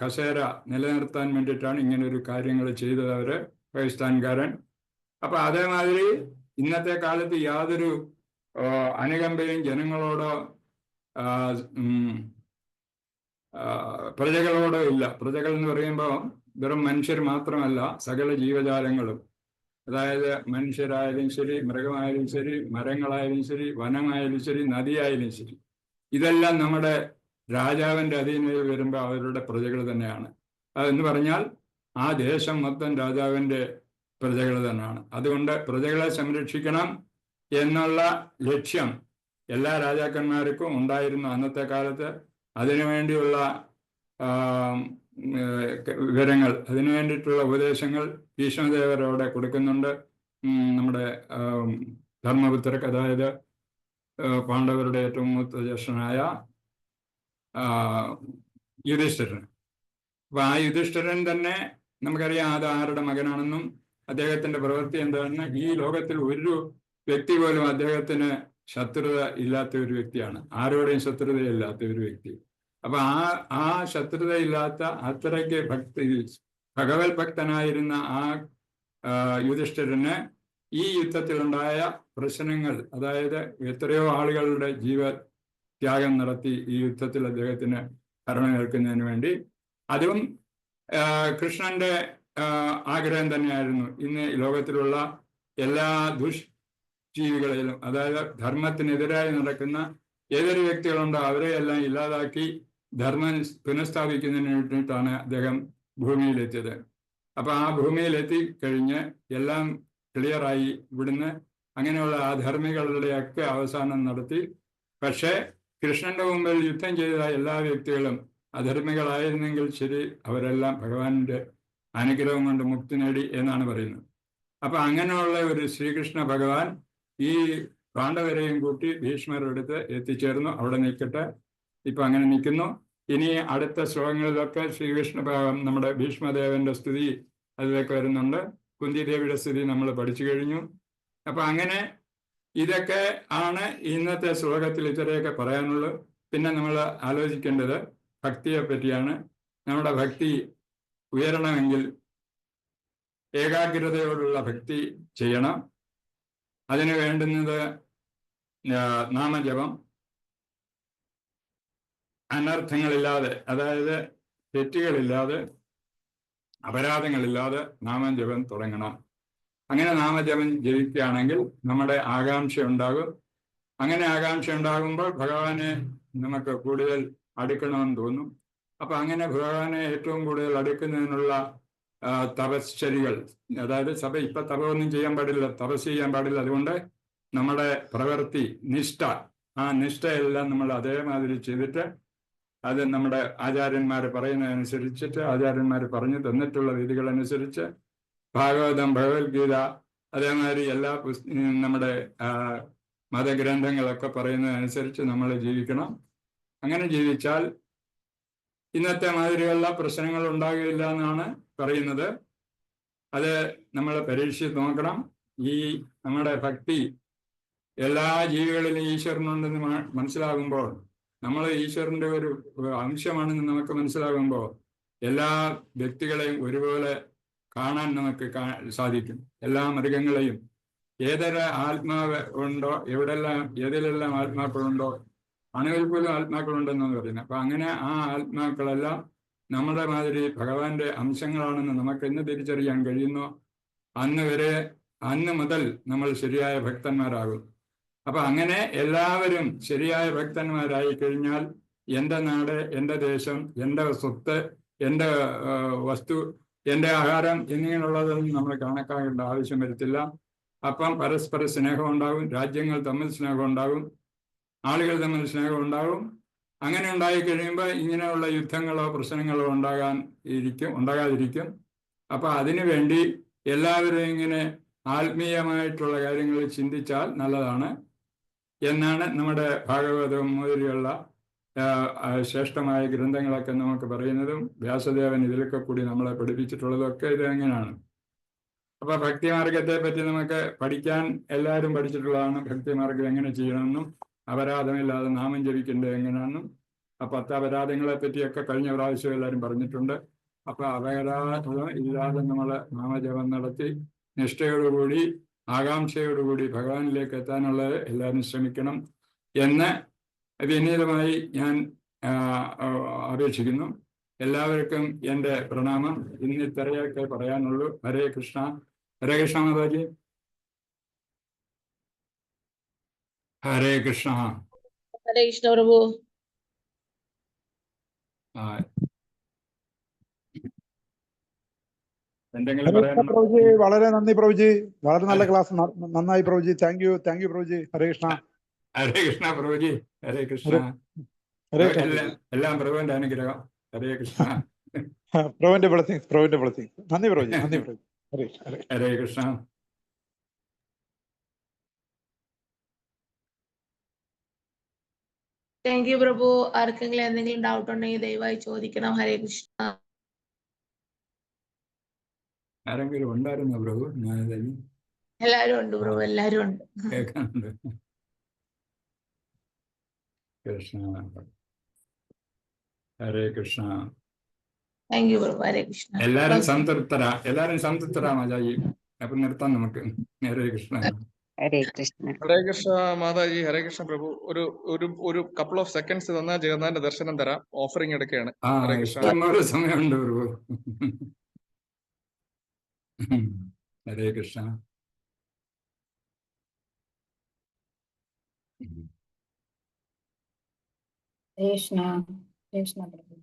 കസേര നിലനിർത്താൻ വേണ്ടിയിട്ടാണ് ഇങ്ങനെ ഒരു കാര്യങ്ങൾ ചെയ്തത് അവര്, പാകിസ്ഥാൻകാരൻ. അപ്പൊ അതേമാതിരി ഇന്നത്തെ കാലത്ത് യാതൊരു അനുകമ്പയും ജനങ്ങളോടോ പ്രജകളോടോ ഇല്ല. പ്രജകൾ എന്ന് പറയുമ്പോൾ വെറും മനുഷ്യർ മാത്രമല്ല, സകല ജീവജാലങ്ങളും, അതായത് മനുഷ്യരായാലും ശരി, മൃഗമായാലും ശരി, മരങ്ങളായാലും ശരി, വനമായാലും ശരി, നദിയായാലും ശരി, ഇതെല്ലാം നമ്മുടെ രാജാവിന്റെ അധീനതയിൽ വരുമ്പോൾ അവരുടെ പ്രജകൾ തന്നെയാണ്. അതെന്ന് പറഞ്ഞാൽ ആ ദേശം മൊത്തം രാജാവിന്റെ പ്രജകൾ തന്നെയാണ്. അതുകൊണ്ട് പ്രജകളെ സംരക്ഷിക്കണം എന്നുള്ള ലക്ഷ്യം എല്ലാ രാജാക്കന്മാർക്കും ഉണ്ടായിരുന്നു അന്നത്തെ കാലത്ത്. അതിനുവേണ്ടിയുള്ള വിവരങ്ങൾ, അതിനു വേണ്ടിയിട്ടുള്ള ഉപദേശങ്ങൾ ഭീഷ്മദേവരോടെ കൊടുക്കുന്നുണ്ട് നമ്മുടെ ധർമ്മപുത്രർക്ക്, അതായത് പാണ്ഡവരുടെ ഏറ്റവും മൂത്ത ജ്യേഷ്ഠനായ യുധിഷ്ഠിരൻ. അപ്പൊ ആ യുധിഷ്ഠിരൻ തന്നെ നമുക്കറിയാം അത് ആരുടെ മകനാണെന്നും അദ്ദേഹത്തിന്റെ പ്രവൃത്തി എന്താണെന്ന്. ഈ ലോകത്തിൽ ഒരു വ്യക്തി പോലും അദ്ദേഹത്തിന് ശത്രുത ഇല്ലാത്ത ഒരു വ്യക്തിയാണ്, ആരോടെയും ശത്രുതയില്ലാത്ത ഒരു വ്യക്തി. അപ്പൊ ആ ശത്രുതയില്ലാത്ത അത്രയ്ക്ക് ഭഗവത് ഭക്തനായിരുന്ന യുധിഷ്ഠിരന് ഈ യുദ്ധത്തിലുണ്ടായ പ്രശ്നങ്ങൾ, അതായത് എത്രയോ ആളുകളുടെ ജീവത്യാഗം നടത്തി ഈ യുദ്ധത്തിൽ അദ്ദേഹത്തിന് ഭരണം ഏൽക്കുന്നതിന് വേണ്ടി, അതും കൃഷ്ണന്റെ ആഗ്രഹം തന്നെയായിരുന്നു. ഇന്ന് ലോകത്തിലുള്ള എല്ലാ ദുഷ്ജീവികളെയും, അതായത് ധർമ്മത്തിനെതിരായി നടക്കുന്ന ഏതൊരു വ്യക്തികളുണ്ടോ അവരെയെല്ലാം ഇല്ലാതാക്കി ധർമ്മം പുനഃസ്ഥാപിക്കുന്നതിന് വേണ്ടിയിട്ടാണ് അദ്ദേഹം ഭൂമിയിലെത്തിയത്. അപ്പൊ ആ ഭൂമിയിലെത്തി കഴിഞ്ഞ് എല്ലാം ക്ലിയറായി ഇവിടുന്ന് അങ്ങനെയുള്ള അധർമ്മികളുടെയൊക്കെ അവസാനം നടത്തി. പക്ഷേ കൃഷ്ണന്റെ മുമ്പിൽ യുദ്ധം ചെയ്ത എല്ലാ വ്യക്തികളും അധർമ്മികളായിരുന്നെങ്കിൽ ശരി, അവരെല്ലാം ഭഗവാന്റെ അനുഗ്രഹം കൊണ്ട് മുക്തി നേടി എന്നാണ് പറയുന്നത്. അപ്പൊ അങ്ങനെയുള്ള ഒരു ശ്രീകൃഷ്ണ ഭഗവാൻ ഈ പാണ്ഡവരെയും കൂട്ടി ഭീഷ്മരുടെ അടുത്ത് എത്തിച്ചേർന്നു. അവിടെ നിൽക്കട്ടെ, ഇപ്പൊ അങ്ങനെ നിൽക്കുന്നു. ഇനി അടുത്ത ശ്ലോകങ്ങളിലൊക്കെ ശ്രീകൃഷ്ണ നമ്മുടെ ഭീഷ്മദേവന്റെ സ്തുതി അതിലേക്ക് വരുന്നുണ്ട്. കുന്തിദേവിയുടെ സ്ഥിതി നമ്മൾ പഠിച്ചു കഴിഞ്ഞു. അപ്പൊ അങ്ങനെ ഇതൊക്കെ ആണ് ഇന്നത്തെ ശ്ലോകത്തിൽ ഇത്രയൊക്കെ പറയാനുള്ളൂ. പിന്നെ നമ്മൾ ആലോചിക്കേണ്ടത് ഭക്തിയെ പറ്റിയാണ്. നമ്മുടെ ഭക്തി ഉയരണമെങ്കിൽ ഏകാഗ്രതയോടുള്ള ഭക്തി ചെയ്യണം. അതിന് വേണ്ടുന്നത് നാമജപം, അനർത്ഥങ്ങളില്ലാതെ, അതായത് തെറ്റുകളില്ലാതെ, അപരാധങ്ങളില്ലാതെ നാമജപം തുടങ്ങണം. അങ്ങനെ നാമജപം ജപിക്കുകയാണെങ്കിൽ നമ്മുടെ ആകാംക്ഷ ഉണ്ടാകും. അങ്ങനെ ആകാംക്ഷ ഉണ്ടാകുമ്പോൾ ഭഗവാനെ നമുക്ക് കൂടുതൽ അടുക്കണമെന്ന് തോന്നും. അപ്പൊ അങ്ങനെ ഭഗവാനെ ഏറ്റവും കൂടുതൽ അടുക്കുന്നതിനുള്ള തപശ്ചര്യകൾ, അതായത് ഇപ്പൊ തപമൊന്നും ചെയ്യാൻ പാടില്ല, തപസ് ചെയ്യാൻ പാടില്ല. അതുകൊണ്ട് നമ്മുടെ പ്രവൃത്തി, നിഷ്ഠ, ആ നിഷ്ഠയെല്ലാം നമ്മൾ അതേമാതിരി ചെയ്തിട്ട് അത് നമ്മുടെ ആചാര്യന്മാർ പറയുന്നതനുസരിച്ചിട്ട്, ആചാര്യന്മാർ പറഞ്ഞു തന്നിട്ടുള്ള രീതികളനുസരിച്ച് ഭാഗവതം, ഭഗവത്ഗീത, അതേമാതിരി എല്ലാ നമ്മുടെ മതഗ്രന്ഥങ്ങളൊക്കെ പറയുന്നതനുസരിച്ച് നമ്മൾ ജീവിക്കണം. അങ്ങനെ ജീവിച്ചാൽ ഇന്നത്തെ മാതിരിയുള്ള പ്രശ്നങ്ങൾ ഉണ്ടാകില്ല എന്നാണ് പറയുന്നത്. അത് നമ്മൾ പരീക്ഷിച്ച് നോക്കണം. ഈ നമ്മുടെ ഭക്തി എല്ലാ ജീവികളിലും ഈശ്വരനുണ്ടെന്ന് മനസ്സിലാകുമ്പോൾ, നമ്മൾ ഈശ്വരന്റെ ഒരു അംശമാണെന്ന് നമുക്ക് മനസ്സിലാകുമ്പോൾ എല്ലാ വ്യക്തികളെയും ഒരുപോലെ കാണാൻ നമുക്ക് സാധിക്കും. എല്ലാ മൃഗങ്ങളെയും, ഏതൊരു ആത്മാവ് ഉണ്ടോ, ഏതിലെല്ലാം ആത്മാക്കളുണ്ടോ, അണുവിൽ പോലും ആത്മാക്കളുണ്ടെന്നാണ് പറയുന്നത്. അപ്പൊ അങ്ങനെ ആ ആത്മാക്കളെല്ലാം നമ്മുടെ മാതിരി ഭഗവാന്റെ അംശങ്ങളാണെന്ന് നമുക്ക് എന്ന് തിരിച്ചറിയാൻ കഴിയുന്നു, അന്ന് മുതൽ നമ്മൾ ശരിയായ ഭക്തന്മാരാകും. അപ്പൊ അങ്ങനെ എല്ലാവരും ശരിയായ ഭക്തന്മാരായി കഴിഞ്ഞാൽ എൻ്റെ നാട്, എൻ്റെ ദേശം, എൻ്റെ സ്വത്ത്, എൻ്റെ വസ്തു, എൻ്റെ ആഹാരം എന്നിങ്ങനെയുള്ളതൊന്നും നമ്മൾ കണക്കാക്കേണ്ട ആവശ്യം വരത്തില്ല. അപ്പം പരസ്പര സ്നേഹം ഉണ്ടാകും, രാജ്യങ്ങൾ തമ്മിൽ സ്നേഹം ഉണ്ടാകും, ആളുകൾ തമ്മിൽ സ്നേഹം ഉണ്ടാകും. അങ്ങനെ ഉണ്ടായി കഴിയുമ്പോൾ ഇങ്ങനെയുള്ള യുദ്ധങ്ങളോ പ്രശ്നങ്ങളോ ഉണ്ടാകാതിരിക്കും. അപ്പൊ അതിനു വേണ്ടി എല്ലാവരും ഇങ്ങനെ ആത്മീയമായിട്ടുള്ള കാര്യങ്ങൾ ചിന്തിച്ചാൽ നല്ലതാണ് എന്നാണ് നമ്മുടെ ഭാഗവതം മുതലുള്ള ശ്രേഷ്ഠമായ ഗ്രന്ഥങ്ങളൊക്കെ നമുക്ക് പറയുന്നതും വ്യാസദേവൻ ഇതിലൊക്കെ കൂടി നമ്മളെ പഠിപ്പിച്ചിട്ടുള്ളതൊക്കെ ഇത് എങ്ങനെയാണ്. അപ്പൊ ഭക്തിമാർഗത്തെ പറ്റി നമുക്ക് പഠിക്കാൻ എല്ലാവരും പഠിച്ചിട്ടുള്ളതാണ്. ഭക്തിമാർഗം എങ്ങനെ ചെയ്യണമെന്നും അപരാധമില്ലാതെ നാമം ജപിക്കേണ്ടത് എങ്ങനെയാണെന്നും ആ 10 അപരാധങ്ങളെ പറ്റിയൊക്കെ കഴിഞ്ഞ പ്രാവശ്യം എല്ലാവരും പറഞ്ഞിട്ടുണ്ട്. അപ്പൊ അപരാധം ഇല്ലാതെ നമ്മൾ നാമജപം നടത്തി നിഷ്ഠയോടുകൂടി ആകാംക്ഷയോടുകൂടി ഭഗവാനിലേക്ക് എത്താനുള്ളത് എല്ലാവരും ശ്രമിക്കണം എന്ന് വിനീതമായി ഞാൻ അപേക്ഷിക്കുന്നു. എല്ലാവർക്കും എൻ്റെ പ്രണാമം. ഇന്ന് ഇത്രയൊക്കെ പറയാനുള്ളൂ. ഹരേ കൃഷ്ണ. ഹരേ കൃഷ്ണ മാതാജി. ഹരേ കൃഷ്ണ. ഹരേ കൃഷ്ണ പ്രഭു. എന്തെങ്കിലും പറയാനുണ്ടോ? പ്രഭുജി, വളരെ നന്ദി പ്രഭുജി. വളരെ നല്ല ക്ലാസ്, നന്നായി പ്രഭുജി. Thank you പ്രഭുജി. ഹരേ കൃഷ്ണ. ഹരേ കൃഷ്ണ പ്രഭുജി. ഹരേ കൃഷ്ണ. എല്ലാം പ്രഭുവിന്റെ അനുഗ്രഹം. ഹരേ കൃഷ്ണ. പ്രഭുവിന്റെ ബ്ലെസ്സിങ്സ്. നന്ദി പ്രഭുജി. ഹരേ കൃഷ്ണ. താങ്ക് യു പ്രഭു. ആർക്കെങ്കിലും എന്തെങ്കിലും ഡൗട്ട് ഉണ്ടെങ്കിൽ ദയവായി ചോദിക്കണം. ഹരേ കൃഷ്ണ. ആരെങ്കിലും ഉണ്ടായിരുന്നോ പ്രഭു? എല്ലാരും ഉണ്ട് പ്രഭു, എല്ലാരും ഉണ്ട്. കേൾക്കാനുണ്ട്. കൃഷ്ണ. ഹരേ കൃഷ്ണ. താങ്ക് യു പ്രഭു. ഹരേ കൃഷ്ണ. എല്ലാരും സംതൃപ്തരാ മാതാജി. അപ്പൊ നിർത്താം നമുക്ക്. ഹരേ കൃഷ്ണ. ഹരേ കൃഷ്ണ. ഹരേ കൃഷ്ണ മാതാജി. ഹരേ കൃഷ്ണ പ്രഭു. ഒരു കപ്പിൾ ഓഫ് സെക്കൻഡ്സ് തന്നാൽ ജഗന്നാഥന്റെ ദർശനം തരാം. ഓഫറിംഗ് എടുക്കുകയാണ്. ഹരേ കൃഷ്ണ. ഇഷ്ടംപോലെ സമയമുണ്ട് പ്രഭു. ഹരേ കൃഷ്ണ. കൃഷ്ണ കൃഷ്ണ പ്രഭു.